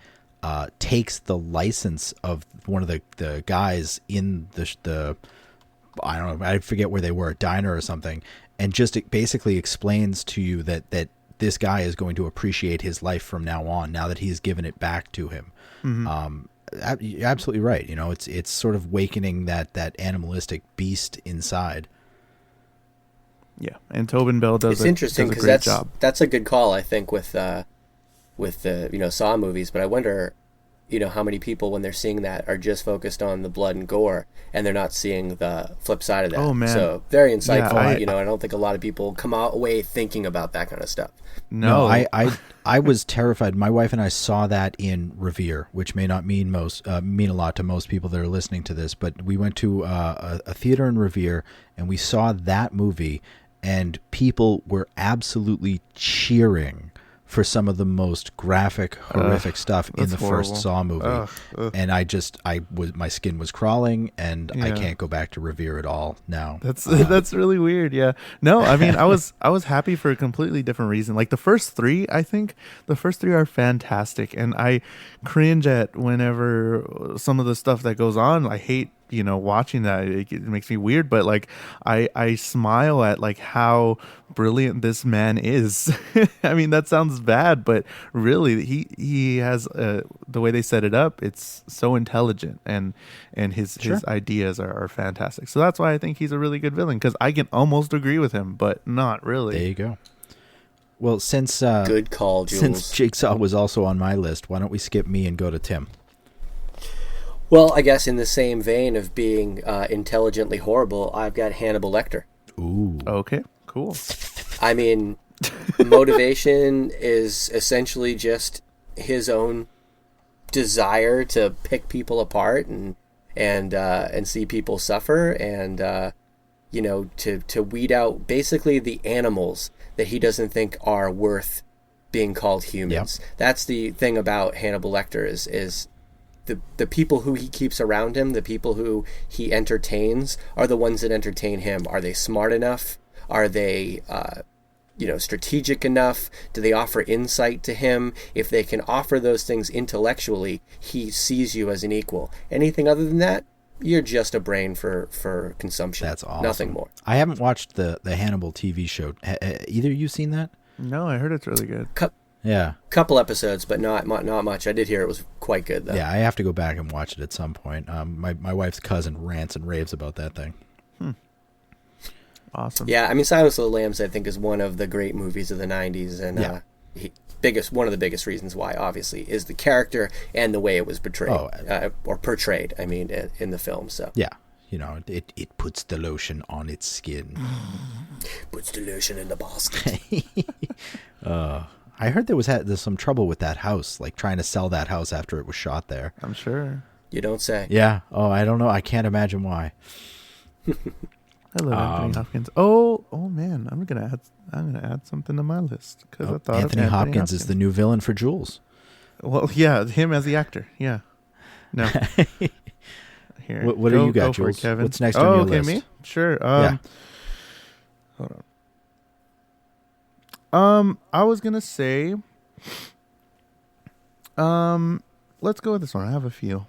takes the license of one of the guys in the I don't know, I forget where they were, a diner or something, and just basically explains to you that this guy is going to appreciate his life from now on, now that he's given it back to him. Mm-hmm. You're absolutely right. It's sort of wakening that animalistic beast inside. Yeah, and Tobin Bell does a great job. That's a good call, I think, with the Saw movies. But I wonder, how many people, when they're seeing that, are just focused on the blood and gore, and they're not seeing the flip side of that. Oh man, so very insightful. Yeah, I don't think a lot of people come away thinking about that kind of stuff. No, I was terrified. My wife and I saw that in Revere, which may not mean a lot to most people that are listening to this, but we went to a theater in Revere and we saw that movie, and people were absolutely cheering for some of the most graphic, horrific stuff in the first Saw movie. And my skin was crawling, and I can't go back to Revere at all now. That's really weird. Yeah. No, I mean, I was happy for a completely different reason. Like the first three are fantastic, and I cringe at whenever some of the stuff that goes on. I hate watching that. It makes me weird, but like I smile at like how brilliant this man is. I mean, that sounds bad, but really he has the way they set it up, it's so intelligent, and his ideas are fantastic. So that's why I think he's a really good villain, because I can almost agree with him, but not really. There you go. Well, since good call, Jules. Since Jigsaw was also on my list, why don't we skip me and go to Tim? Well, I guess in the same vein of being intelligently horrible, I've got Hannibal Lecter. Ooh. Okay, cool. I mean, motivation is essentially just his own desire to pick people apart and see people suffer, and to weed out basically the animals that he doesn't think are worth being called humans. Yep. That's the thing about Hannibal Lecter is the people who he keeps around him, the people who he entertains, are the ones that entertain him. Are they smart enough? Are they strategic enough? Do they offer insight to him? If they can offer those things intellectually, he sees you as an equal. Anything other than that, you're just a brain for consumption. That's awesome. Nothing more. I haven't watched the Hannibal TV show. Either of you seen that? No, I heard it's really good. Yeah. Couple episodes, but not much. I did hear it was quite good, though. Yeah, I have to go back and watch it at some point. My wife's cousin rants and raves about that thing. Awesome. Yeah, I mean, Silence of the Lambs, I think, is one of the great movies of the 90s, and one of the biggest reasons why, obviously, is the character and the way it was portrayed, or portrayed, I mean, in the film. So yeah, it puts the lotion on its skin. Puts the lotion in the basket. I heard there's some trouble with that house, like trying to sell that house after it was shot there. I'm sure. You don't say. Yeah. Oh, I don't know. I can't imagine why. I love Anthony Hopkins. Oh man, I'm gonna add something to my list because I thought Anthony Hopkins is the new villain for Jules. Well, yeah, him as the actor. Yeah. No. here. What do you got, for it, Jules? Kevin. What's next on your okay, list? Me? Sure. Yeah. Hold on. I was gonna say, let's go with this one. I have a few.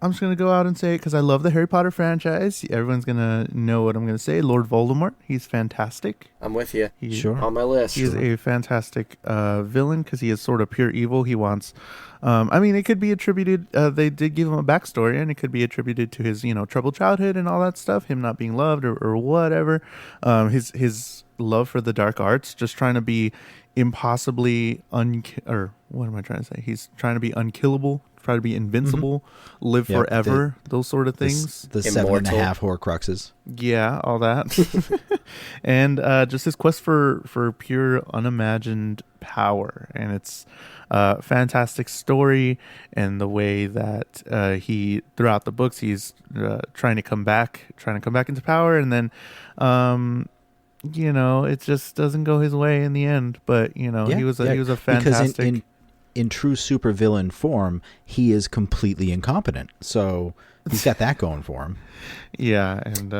I'm just going to go out and say it because I love the Harry Potter franchise. Everyone's going to know what I'm going to say. Lord Voldemort. He's fantastic. I'm with you. He's Sure. On my list. He's a fantastic villain because he is sort of pure evil. He wants... I mean, it could be attributed... they did give him a backstory, and it could be attributed to his, troubled childhood and all that stuff. Him not being loved or whatever. His love for the dark arts. Just trying to be impossibly... or what am I trying to say? He's trying to be unkillable. Try to be invincible, live forever, those sort of things. The 7.5 Horcruxes. Yeah, all that. And just his quest for pure, unimagined power. And it's a fantastic story, and the way that he, throughout the books, he's trying to come back into power, and then... it just doesn't go his way in the end. But he was a fantastic. Because in true supervillain form, he is completely incompetent. So he's got that going for him. Yeah, and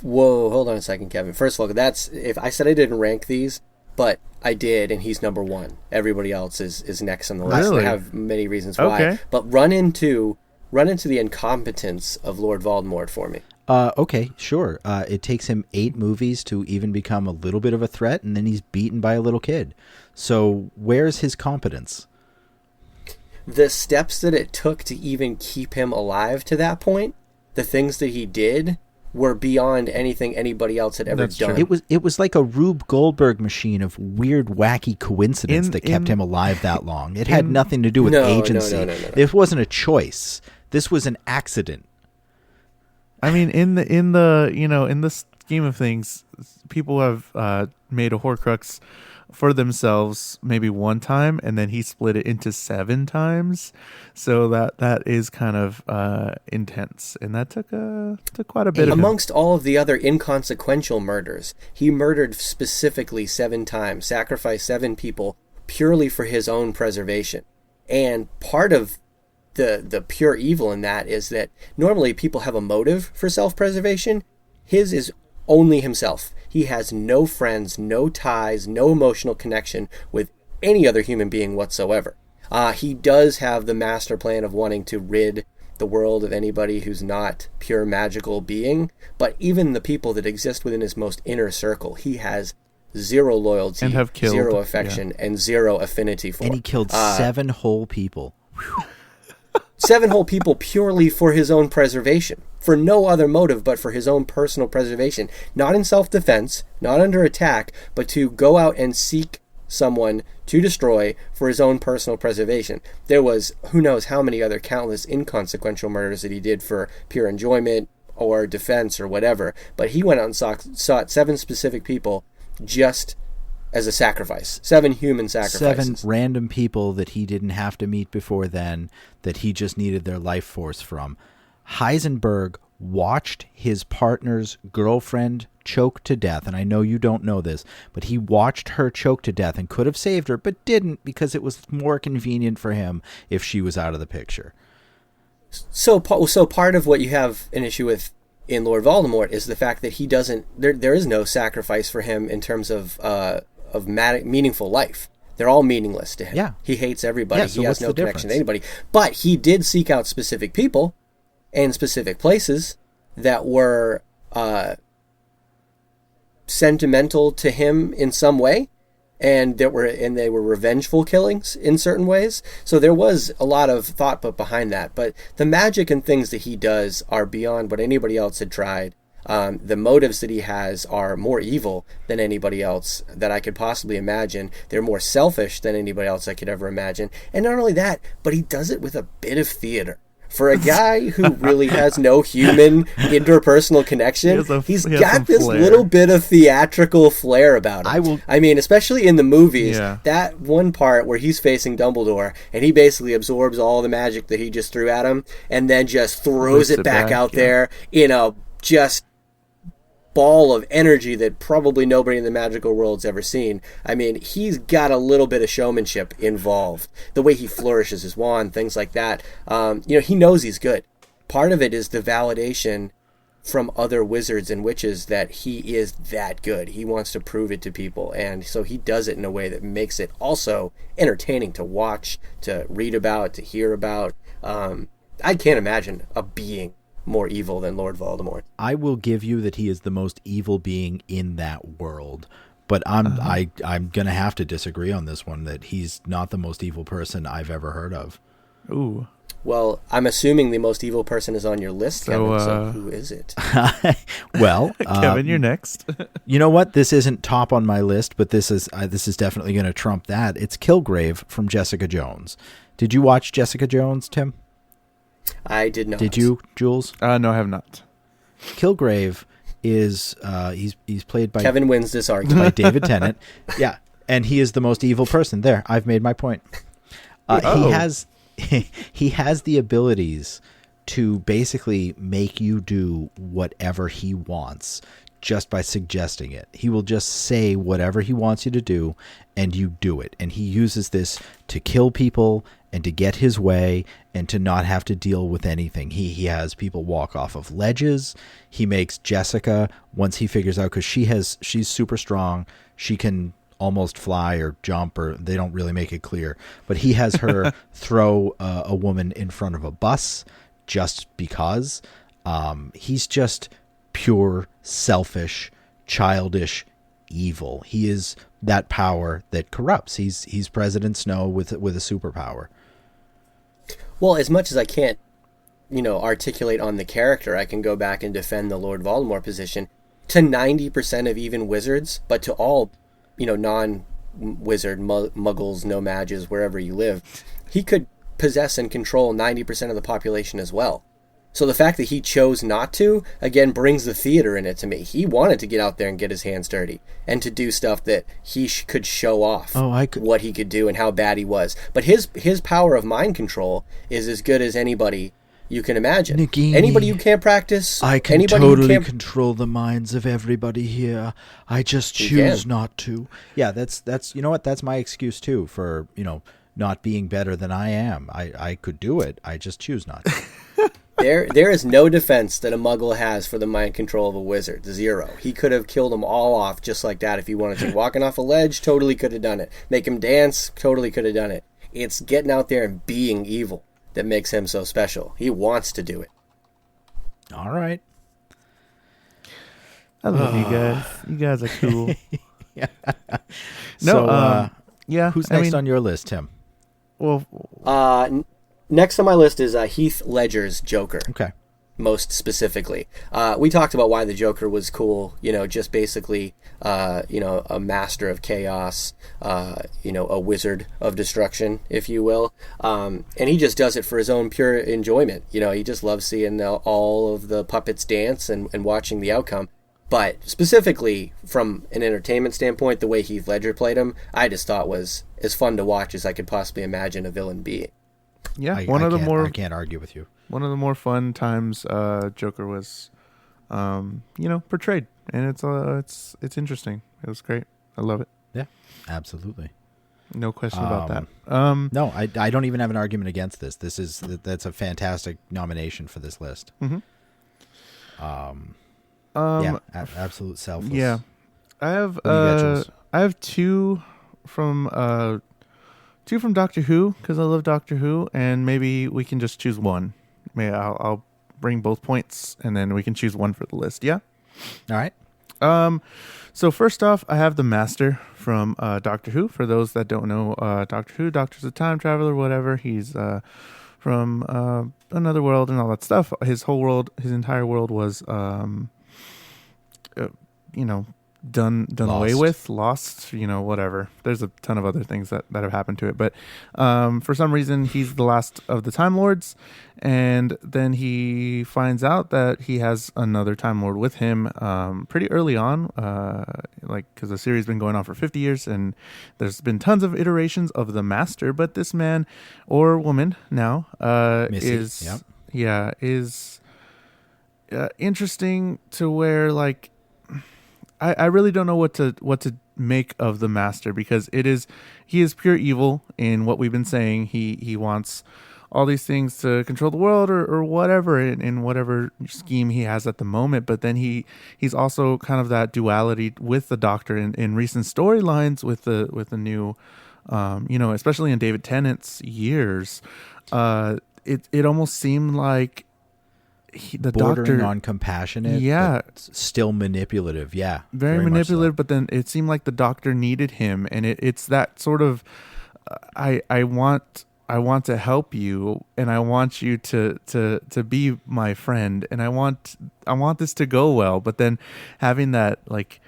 whoa, hold on a second, Kevin. First of all, that's if I said I didn't rank these, but I did, and he's number one. Everybody else is next on the list. Really? I have many reasons why. Okay. But run into the incompetence of Lord Voldemort for me. Okay, sure. It takes him 8 movies to even become a little bit of a threat, and then he's beaten by a little kid. So where's his competence? The steps that it took to even keep him alive to that point, the things that he did, were beyond anything anybody else had ever done. True. It was like a Rube Goldberg machine of weird, wacky coincidence that kept him alive that long. It had nothing to do with agency. No. This wasn't a choice. This was an accident. I mean, in the scheme of things, people have made a Horcrux for themselves maybe one time, and then he split it into 7 times. So that is kind of intense, and that took quite a bit of amongst all of the other inconsequential murders. He murdered specifically 7 times, sacrificed 7 people purely for his own preservation. And part of the pure evil in that is that normally people have a motive for self-preservation. His is only himself. He has no friends, no ties, no emotional connection with any other human being whatsoever. He does have the master plan of wanting to rid the world of anybody who's not pure magical being, but even the people that exist within his most inner circle, he has zero loyalty, and have killed, zero affection, and zero affinity for. And he killed 7 whole people. 7 whole people purely for his own preservation, for no other motive but for his own personal preservation, not in self-defense, not under attack, but to go out and seek someone to destroy for his own personal preservation. There was who knows how many other countless inconsequential murders that he did for pure enjoyment or defense or whatever, but he went out and sought 7 specific people just as a sacrifice. 7 human sacrifices. 7 random people that he didn't have to meet before then, that he just needed their life force from. Heisenberg watched his partner's girlfriend choke to death, and I know you don't know this, but he watched her choke to death and could have saved her, but didn't because it was more convenient for him if she was out of the picture. So part of what you have an issue with in Lord Voldemort is the fact that he doesn't. There is no sacrifice for him in terms of meaningful life. They're all meaningless to him. Yeah. He hates everybody. Yeah, so he has what's no the connection difference? to anybody. But he did seek out specific people and specific places that were sentimental to him in some way, and they were revengeful killings in certain ways. So there was a lot of thought put behind that. But the magic and things that he does are beyond what anybody else had tried. The motives that he has are more evil than anybody else that I could possibly imagine. They're more selfish than anybody else I could ever imagine. And not only that, but he does it with a bit of theater. For a guy who really has no human interpersonal connection, he's got this flair. Little bit of theatrical flair about him. I mean, especially in the movies, that one part where he's facing Dumbledore and he basically absorbs all the magic that he just threw at him and then just throws it back out there in a just ball of energy that probably nobody in the magical world's ever seen. I mean, he's got a little bit of showmanship involved. The way he flourishes his wand, things like that. He knows he's good. part of it is the validation from other wizards and witches that he is that good. He wants to prove it to people, and so he does it in a way that makes it also entertaining to watch, to read about, to hear about. I can't imagine a being more evil than Lord Voldemort. I will give you that he is the most evil being in that world, but I'm gonna have to disagree on this one, that he's not the most evil person I've ever heard of. Ooh. Well, I'm assuming the most evil person is on your list, Kevin, so who is it? Well, Kevin, you're next. You know what? This isn't top on my list, but this is definitely going to trump that. It's Kilgrave from Jessica Jones. Did you watch Jessica Jones, Tim? I did not. Did you, Jules? No, I have not. Kilgrave is he's played by Kevin wins this argument. by David Tennant. Yeah, and he is the most evil person. There, I've made my point. He has the abilities to basically make you do whatever he wants just by suggesting it. He will just say whatever he wants you to do, and you do it. And he uses this to kill people and to get his way and to not have to deal with anything. He has people walk off of ledges. He makes Jessica, once he figures out, because she's super strong, she can almost fly or jump, or they don't really make it clear, but he has her throw a woman in front of a bus just because. He's just pure, selfish, childish evil. He is that power that corrupts. He's President Snow with a superpower. Well, as much as I can't, articulate on the character, I can go back and defend the Lord Voldemort position. To 90% of even wizards, but to all non-wizard, muggles, no mages, wherever you live, he could possess and control 90% of the population as well. So the fact that he chose not to, again, brings the theater in it to me. He wanted to get out there and get his hands dirty and to do stuff that he could show off what he could do and how bad he was. But his power of mind control is as good as anybody you can imagine. Nagini, anybody who can't practice, I can totally control the minds of everybody here. I just choose not to. Yeah, that's you know what? That's my excuse too for not being better than I am. I could do it. I just choose not to. There is no defense that a muggle has for the mind control of a wizard. Zero. He could have killed them all off just like that if he wanted to. Walking off a ledge, totally could have done it. Make him dance, totally could have done it. It's getting out there and being evil that makes him so special. He wants to do it. All right. I love you guys. You guys are cool. Yeah. Yeah. Who's next on your list, Tim? Well, next on my list is Heath Ledger's Joker. Okay. Most specifically, we talked about why the Joker was cool. Just basically, a master of chaos, a wizard of destruction, if you will. And he just does it for his own pure enjoyment. He just loves seeing all of the puppets dance and watching the outcome. But specifically from an entertainment standpoint, the way Heath Ledger played him, I just thought was as fun to watch as I could possibly imagine a villain being. Yeah, I can't argue with you. One of the more fun times Joker was, portrayed, and it's interesting. It was great. I love it. Yeah, absolutely. No question about that. No, I don't even have an argument against this. That's a fantastic nomination for this list. Mm-hmm. Absolute selfless. Yeah, I have two from Doctor Who because I love Doctor Who, and maybe we can just choose one. I'll bring both points, and then we can choose one for the list. Yeah. All right. So first off, I have the Master from Doctor Who. For those that don't know Doctor Who, Doctor's a time traveler, whatever. He's from another world and all that stuff. His entire world was done away with, lost, whatever. There's a ton of other things that have happened to it, but for some reason he's the last of the Time Lords, and then he finds out that he has another Time Lord with him pretty early on, because the series has been going on for 50 years, and there's been tons of iterations of the Master, but this man or woman now Missy, is interesting to where I really don't know what to make of the Master, because he is pure evil in what we've been saying. He wants all these things to control the world or whatever in whatever scheme he has at the moment. But then he's also kind of that duality with the Doctor in recent storylines with the new, especially in David Tennant's years. It almost seemed like the bordering Doctor on compassionate, but still manipulative. Yeah, very manipulative. So. But then it seemed like the Doctor needed him, and it's that sort of I want to help you, and I want you to be my friend, and I want this to go well. But then having that, like,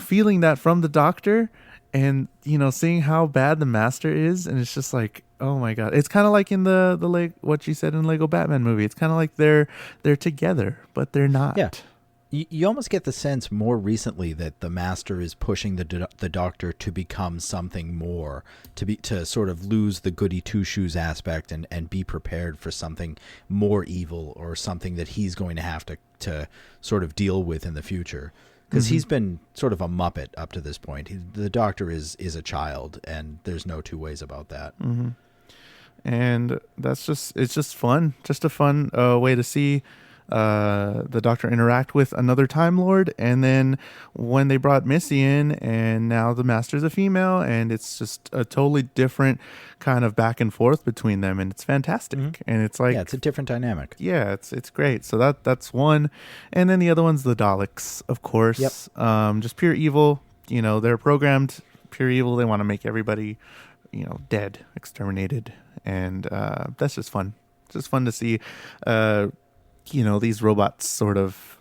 feeling that from the Doctor, and seeing how bad the Master is, and it's just like, oh my God! It's kind of like in the what you said in Lego Batman movie. It's kind of like they're together, but they're not. Yeah. You almost get the sense more recently that the Master is pushing the Doctor to become something more, to sort of lose the goody two shoes aspect and be prepared for something more evil, or something that he's going to have to sort of deal with in the future. Because he's been sort of a muppet up to this point. The Doctor is a child, and there's no two ways about that. Mm-hmm. And it's just fun, just a fun way to see the Doctor interact with another Time Lord. And then when they brought Missy in, and now the Master's a female, and it's just a totally different kind of back and forth between them, and it's fantastic. And it's like, it's a different dynamic. Yeah, it's great. So that's one. And then the other one's the Daleks, of course. Yep. Just pure evil. They're programmed pure evil. They want to make everybody dead, exterminated, and that's just fun. Just fun to see these robots sort of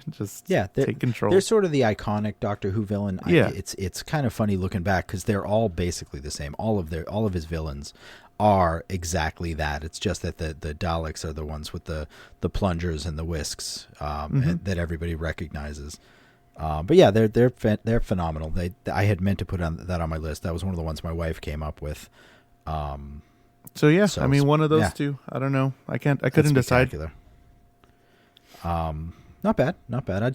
just take control. They're sort of the iconic Doctor Who villain. Yeah. It's kind of funny looking back, because they're all basically the same. All of his villains are exactly that. It's just that the Daleks are the ones with the plungers and the whisks and that everybody recognizes. But yeah, they're phenomenal. I had meant to put that on my list. That was one of the ones my wife came up with. So I mean, one of those two. I don't know. I couldn't decide. Not bad.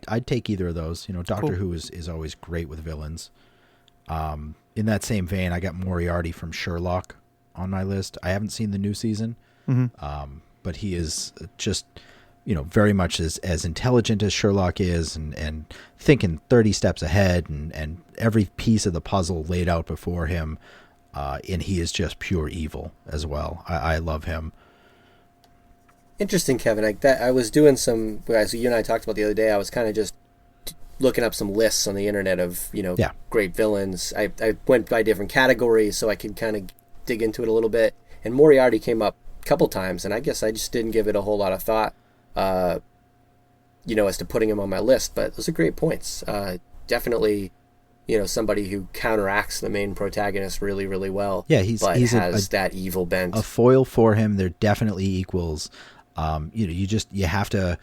I'd take either of those. Doctor Who is always great with villains. In that same vein, I got Moriarty from Sherlock on my list. I haven't seen the new season, but he is just very much as intelligent as Sherlock is, and thinking 30 steps ahead, and every piece of the puzzle laid out before him. And he is just pure evil as well. I love him. Interesting, Kevin. I was doing some, as you and I talked about the other day, I was kind of just looking up some lists on the internet of, great villains. I went by different categories so I could kind of dig into it a little bit. And Moriarty came up a couple times, and I guess I just didn't give it a whole lot of thought, as to putting him on my list. But those are great points. Definitely, somebody who counteracts the main protagonist really, really well. Yeah, he's has that evil bent. A foil for him. They're definitely equals. You have to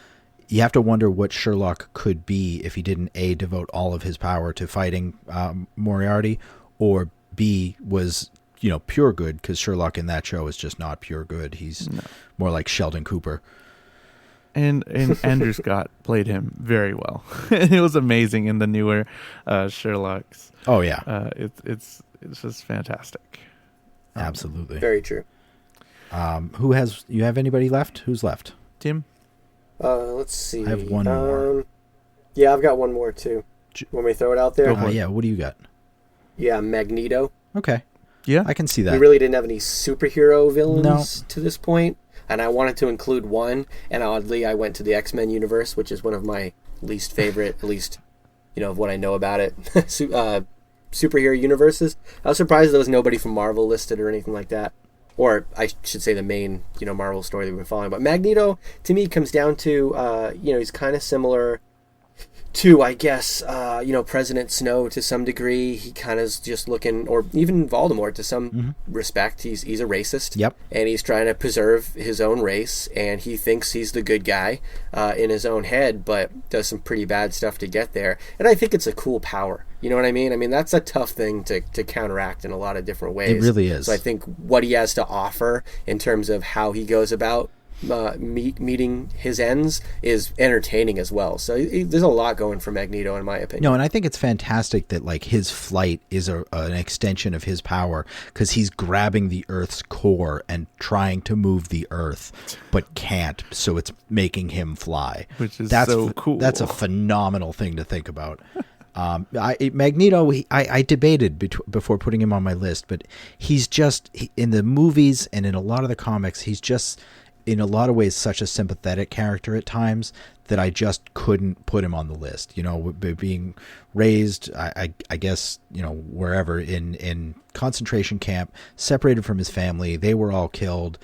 wonder what Sherlock could be if he didn't devote all of his power to fighting Moriarty, or B, was pure good, because Sherlock in that show is just not pure good. He's more like Sheldon Cooper. And Andrew Scott played him very well. It was amazing in the newer Sherlocks. Oh yeah, it's just fantastic. Absolutely, very true. You have anybody left? Who's left? Tim? Let's see. I have one more. Yeah, I've got one more too. Want me to throw it out there? Yeah, what do you got? Yeah, Magneto. Okay. Yeah, I can see that. We really didn't have any superhero villains to this point, and I wanted to include one, and oddly I went to the X-Men universe, which is one of my least favorite, at least, of what I know about it, superhero universes. I was surprised there was nobody from Marvel listed or anything like that. Or I should say the main, Marvel story that we've been following. But Magneto, to me, comes down to, he's kind of similar to, I guess, President Snow to some degree. He kind of is just looking, or even Voldemort to some respect. He's a racist. Yep. And he's trying to preserve his own race, and he thinks he's the good guy in his own head, but does some pretty bad stuff to get there. And I think it's a cool power. You know what I mean? I mean, that's a tough thing to counteract in a lot of different ways. It really is. So I think what he has to offer in terms of how he goes about meeting his ends is entertaining as well. So there's a lot going for Magneto, in my opinion. No, and I think it's fantastic that like his flight is an extension of his power, because he's grabbing the Earth's core and trying to move the Earth, but can't. So it's making him fly, which is so cool. That's a phenomenal thing to think about. Magneto, I debated before putting him on my list, but he's just in the movies and in a lot of the comics, he's just in a lot of ways such a sympathetic character at times that I just couldn't put him on the list. You know, being raised, I guess, you know, wherever in concentration camp, separated from his family, they were all killed.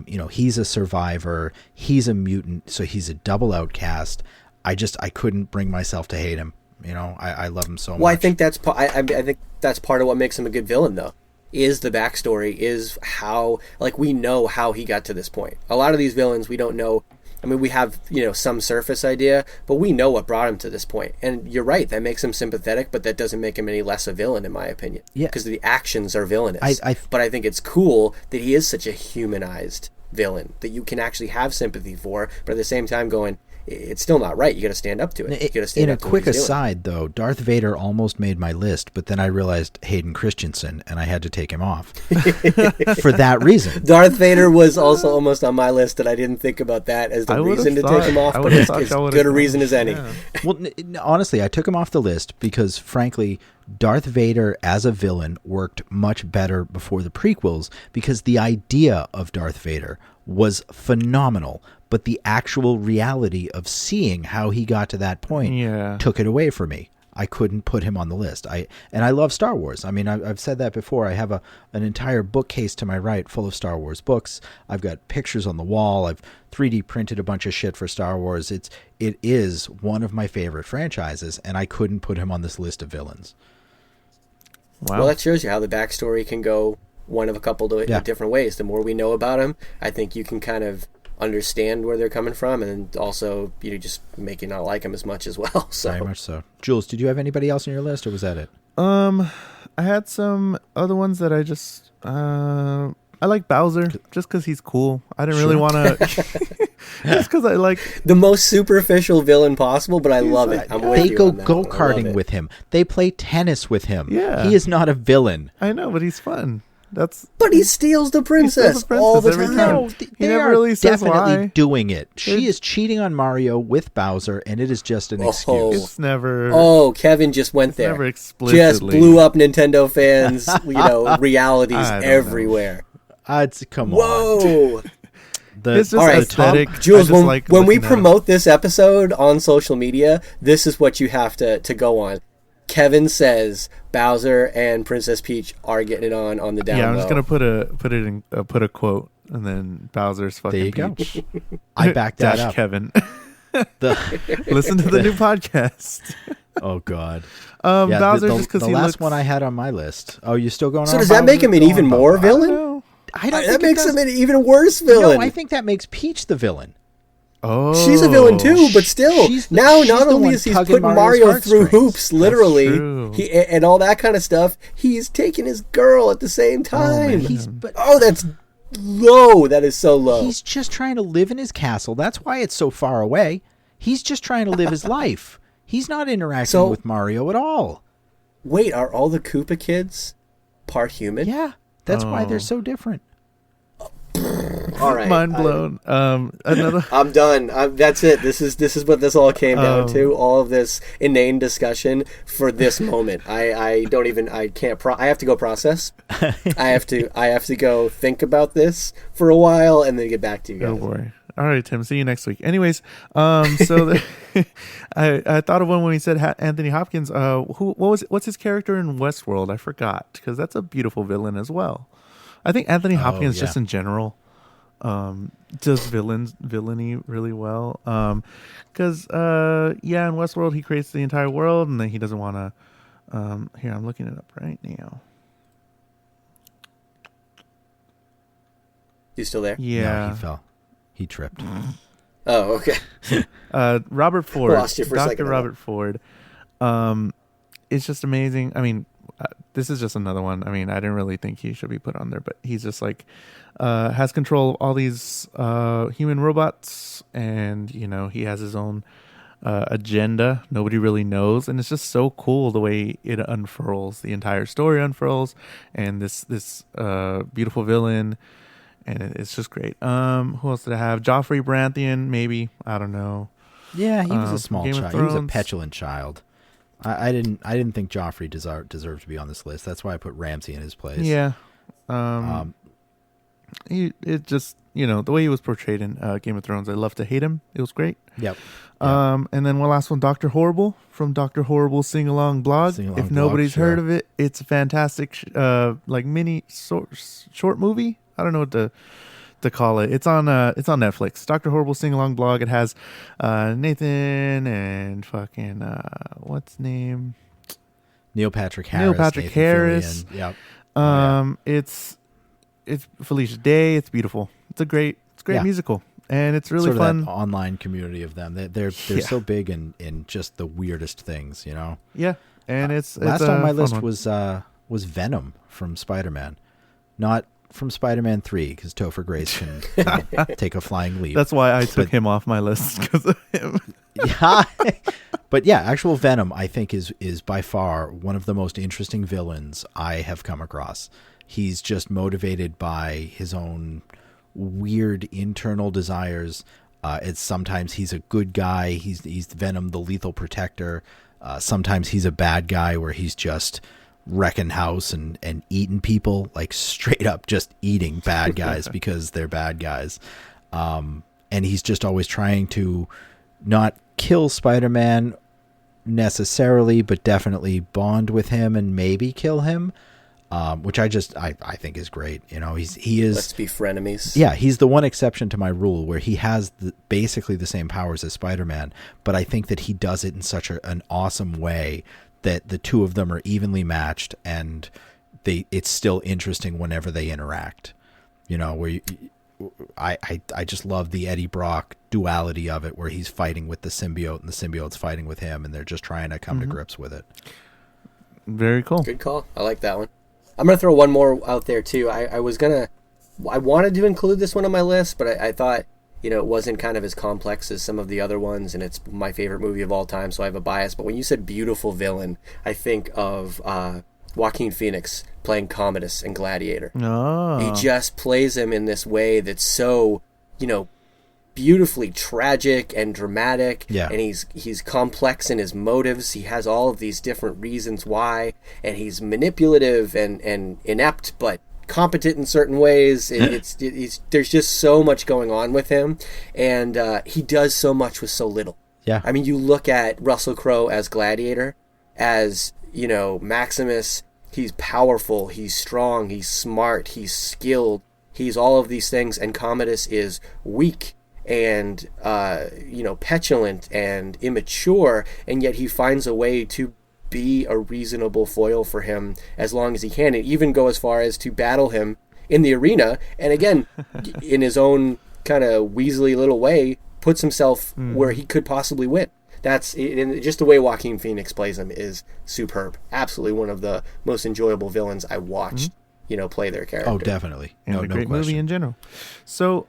You know, he's a survivor, he's a mutant, so he's a double outcast. I couldn't bring myself to hate him. You know, I love him so much. Well, I think that's I think that's part of what makes him a good villain, though, is the backstory, is how, like, we know how he got to this point. A lot of these villains, we don't know. I mean, we have, you know, some surface idea, but we know what brought him to this point. And you're right, that makes him sympathetic, but that doesn't make him any less a villain, in my opinion. Yeah. Because the actions are villainous. But I think it's cool that he is such a humanized villain that you can actually have sympathy for, but at the same time going, it's still not right. You got to stand up to it. You got to stand in up a to quick what he's aside, though, Darth Vader almost made my list, but then I realized Hayden Christensen, and I had to take him off for that reason. Darth Vader was also almost on my list, and I didn't think about that as the reason to take him off, but it's as good a reason as any. Yeah. Well, honestly, I took him off the list because, frankly, Darth Vader as a villain worked much better before the prequels, because the idea of Darth Vader was phenomenal, but the actual reality of seeing how he got to that point took it away from me. I couldn't put him on the list. I love Star Wars. I mean, I've said that before. I have an entire bookcase to my right full of Star Wars books. I've got pictures on the wall. I've 3D printed a bunch of shit for Star Wars. It is one of my favorite franchises, and I couldn't put him on this list of villains. Wow. Well, that shows you how the backstory can go one of a couple of different ways. The more we know about him, I think you can kind of understand where they're coming from, and also you just make you not like him as much as well. So very much so. Jules, did you have anybody else on your list, or was that it? I had some other ones that I just I like Bowser just because he's cool. I didn't really want to just because I like the most superficial villain possible, but I love it. They go go-karting with him. They play tennis with him. Yeah. He is not a villain. I know, but he's fun. But he steals the princess all the time. No, they are really definitely doing it. She is cheating on Mario with Bowser, and it is just an excuse. It's never. Oh, Kevin just went there. Never explicitly. Just blew up Nintendo fans. Realities everywhere. Come on. Whoa. It's just aesthetic. Jules, when we promote this episode on social media, this is what you have to go on. Kevin says Bowser and Princess Peach are getting it on the down low. Yeah, I'm just gonna put a quote, and then Bowser's fucking there you Peach. Go. I backed that up. Kevin. Listen to the new podcast. Oh God. Bowser just because the last one I had on my list. Oh, you still going on? So does that make him an even more villain? I don't. That makes him an even worse villain. No, I think that makes Peach the villain. Oh, she's a villain too, but still, not only is he putting Mario through hoops, literally, and all that kind of stuff, he's taking his girl at the same time. That's low. That is so low. He's just trying to live in his castle. That's why it's so far away. He's just trying to live his life. He's not interacting with Mario at all. Wait, are all the Koopa kids part human? Yeah, that's why they're so different. All right, mind blown. Another. I'm done. That's it. This is what this all came down to. All of this inane discussion for this moment. I have to go process. I have to go think about this for a while and then get back to you guys. Oh boy. All right, Tim. See you next week. Anyways, so I thought of one when he said Anthony Hopkins. What's his character in Westworld? I forgot, because that's a beautiful villain as well. I think Anthony Hopkins just in general does villainy really well. Because in Westworld he creates the entire world, and then he doesn't want to. Here, I'm looking it up right now. You still there? Yeah, no, he fell. He tripped. Oh, okay. Robert Ford, Lost you for a second. Dr. Robert Ford. It's just amazing. I mean, this is just another one. I mean, I didn't really think he should be put on there, but he's just like has control of all these human robots, and he has his own agenda nobody really knows, and it's just so cool the way it unfurls. The entire story unfurls, and this beautiful villain, and it's just great. Who else did I have? Joffrey Baratheon, maybe, I don't know. Yeah, he was a small Game of child. He was a Thrones. petulant child. I didn't think Joffrey deserved to be on this list. That's why I put Ramsay in his place. Yeah. It just, the way he was portrayed in Game of Thrones, I love to hate him. It was great. Yep. And then one last one, Dr. Horrible from Dr. Horrible Sing Along Blog. If nobody's heard of it, it's a fantastic mini short movie. I don't know what to call it. It's on Netflix. Dr. Horrible Sing Along Blog. It has Nathan and fucking what's his name? Neil Patrick Harris. Nathan Harris. Fillion. Yep. It's Felicia Day. It's beautiful. It's a great musical, and it's really sort of fun. That online community of them. They're so big in just the weirdest things, Yeah, and it's last it's on my list one. was Venom from Spider-Man, not from Spider-Man 3, because Topher Grace can take a flying leap. That's why I took him off my list, because of him. Yeah, but yeah, actual Venom I think is by far one of the most interesting villains I have come across. He's just motivated by his own weird internal desires. It's sometimes he's a good guy. He's Venom, the lethal protector. Sometimes he's a bad guy where he's just wrecking house and eating people, like straight up just eating bad guys because they're bad guys. And he's just always trying to not kill Spider-Man necessarily, but definitely bond with him and maybe kill him. Which I think is great. He is. Let's be frenemies. Yeah, he's the one exception to my rule where he has basically the same powers as Spider-Man, but I think that he does it in such an awesome way that the two of them are evenly matched, and it's still interesting whenever they interact. I just love the Eddie Brock duality of it, where he's fighting with the symbiote and the symbiote's fighting with him, and they're just trying to come to grips with it. Very cool. Good call. I like that one. I'm going to throw one more out there, too. I wanted to include this one on my list, but I thought, it wasn't kind of as complex as some of the other ones, and it's my favorite movie of all time, so I have a bias. But when you said beautiful villain, I think of Joaquin Phoenix playing Commodus in Gladiator. Oh. He just plays him in this way that's so, beautifully tragic and dramatic. Yeah. And he's complex in his motives. He has all of these different reasons why, and he's manipulative and inept, but competent in certain ways. There's just so much going on with him, and he does so much with so little. Yeah. I mean, you look at Russell Crowe as Gladiator, as, Maximus. He's powerful, he's strong, he's smart, he's skilled, he's all of these things, and Commodus is weak and petulant and immature, and yet he finds a way to be a reasonable foil for him as long as he can, and even go as far as to battle him in the arena, and again, in his own kind of Weasley little way, puts himself where he could possibly win. That's and just the way Joaquin Phoenix plays him is superb. Absolutely one of the most enjoyable villains I watched, play their character. Oh, definitely. And no a great question. movie in general. So,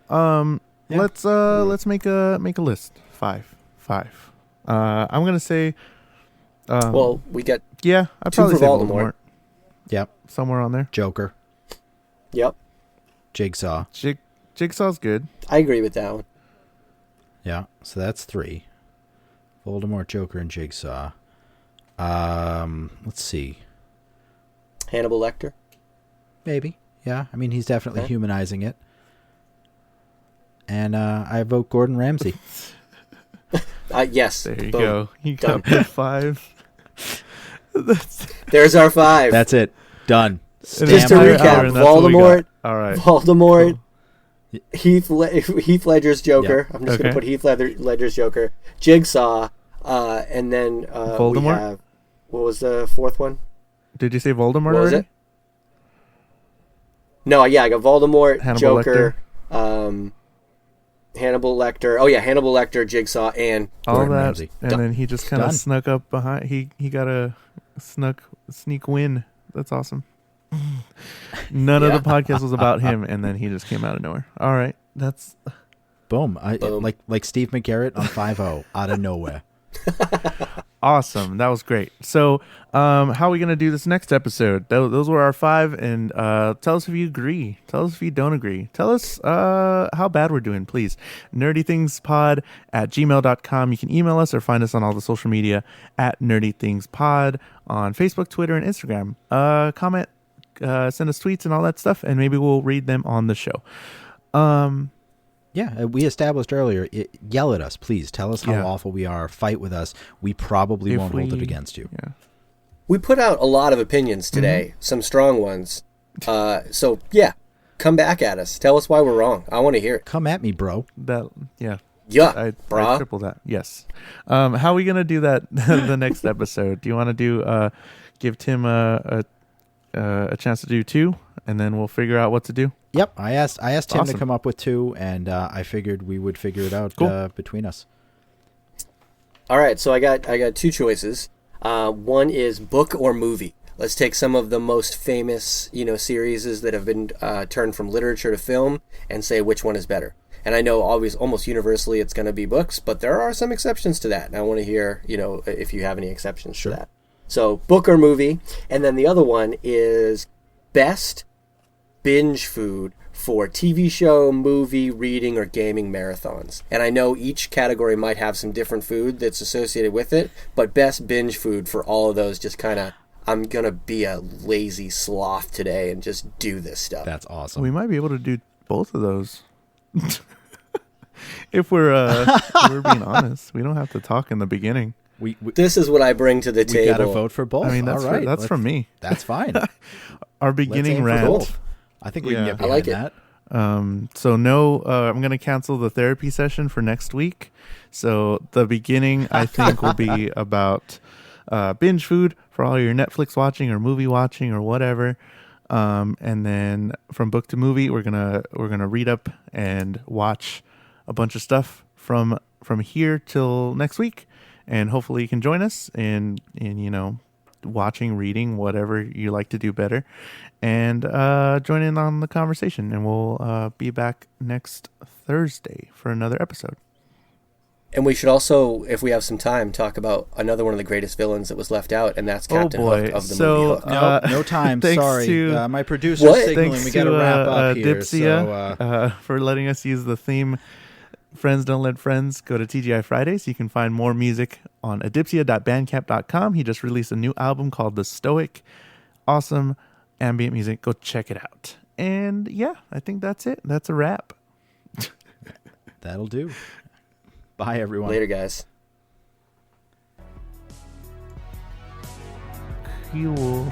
let's make a list. Five. I'm gonna say. Well, we got I'd probably for say Voldemort. Yep. Somewhere on there. Joker. Yep, Jigsaw. Jigsaw's good. I agree with that one. Yeah. So that's 3. Voldemort, Joker, and Jigsaw. Let's see. Hannibal Lecter. Maybe. Yeah. I mean, he's definitely humanizing it. And I vote Gordon Ramsay. Yes. There you Boom. go. You Done. got 5. There's our 5. That's it. Done. Just to Entire recap, hour, and that's what we got. Voldemort. All right. Voldemort. Cool. Heath Ledger's Joker. Yeah. I'm just going to put Heath Ledger's Joker. Jigsaw. And then Voldemort? we have... What was the fourth one? Did you say Voldemort What was already? it? No, yeah, I got Voldemort, Hannibal Joker, Hannibal Lecter. Oh yeah, Hannibal Lecter, Jigsaw, and All Gordon that, Ramsay. and Done. then he just kind of Done. snuck up behind. He got a sneak win That's awesome. None of the podcast was about him, and then he just came out of nowhere. All right, that's boom. Boom. Like Steve McGarrett on 5-0 out of nowhere. awesome. That was great. So, how are we gonna do this next episode? Those were our 5, and tell us if you agree. Tell us if you don't agree. Tell us how bad we're doing, please. nerdythingspod@gmail.com. You can email us or find us on all the social media at nerdythingspod on Facebook, Twitter, and Instagram. Comment, send us tweets and all that stuff, and maybe we'll read them on the show. Yeah, we established earlier, yell at us, please. Tell us how awful we are. Fight with us. We probably won't hold it against you. Yeah. We put out a lot of opinions today, some strong ones. So, yeah, come back at us. Tell us why we're wrong. I want to hear it. Come at me, bro. Yeah, I brah. triple that. Yes. How are we gonna do that the next episode? Do you want to do give Tim a chance to do 2, and then we'll figure out what to do? Yep, I asked Tim Awesome. to come up with 2, and I figured we would figure it out between us. All right, so I got 2 choices. One is book or movie. Let's take some of the most famous, series that have been turned from literature to film and say which one is better. And I know almost universally it's going to be books, but there are some exceptions to that. And I want to hear, if you have any exceptions to that. So book or movie. And then the other one is best binge food for TV show, movie, reading, or gaming marathons. And I know each category might have some different food that's associated with it, but best binge food for all of those, just kind of, I'm going to be a lazy sloth today and just do this stuff. That's awesome. We might be able to do both of those. if we're being honest, we don't have to talk in the beginning. We this is what I bring to the table. We got to vote for both. I mean, that's all right. that's from me. That's fine. Our beginning Let's aim for rant. both. I think we can get behind like it. that. So no, I'm going to cancel the therapy session for next week. So the beginning, I think, will be about binge food for all your Netflix watching or movie watching or whatever. And then from book to movie, we're gonna read up and watch a bunch of stuff from here till next week, and hopefully you can join us in watching, reading, whatever you like to do better, and join in on the conversation. And we'll be back next Thursday for another episode. And we should also, if we have some time, talk about another one of the greatest villans that was left out, and that's Captain Hook of the movie Hook. No time. thanks Sorry. to- My producer's signaling Thanks we got to wrap up here. Dipsia, for letting us use the theme. Friends Don't Let Friends. Go to TGI Fridays. You can find more music on adipsia.bandcamp.com. He just released a new album called The Stoic. Awesome ambient music. Go check it out. And yeah, I think that's it. That's a wrap. That'll do. Bye, everyone. Later, guys. Cool.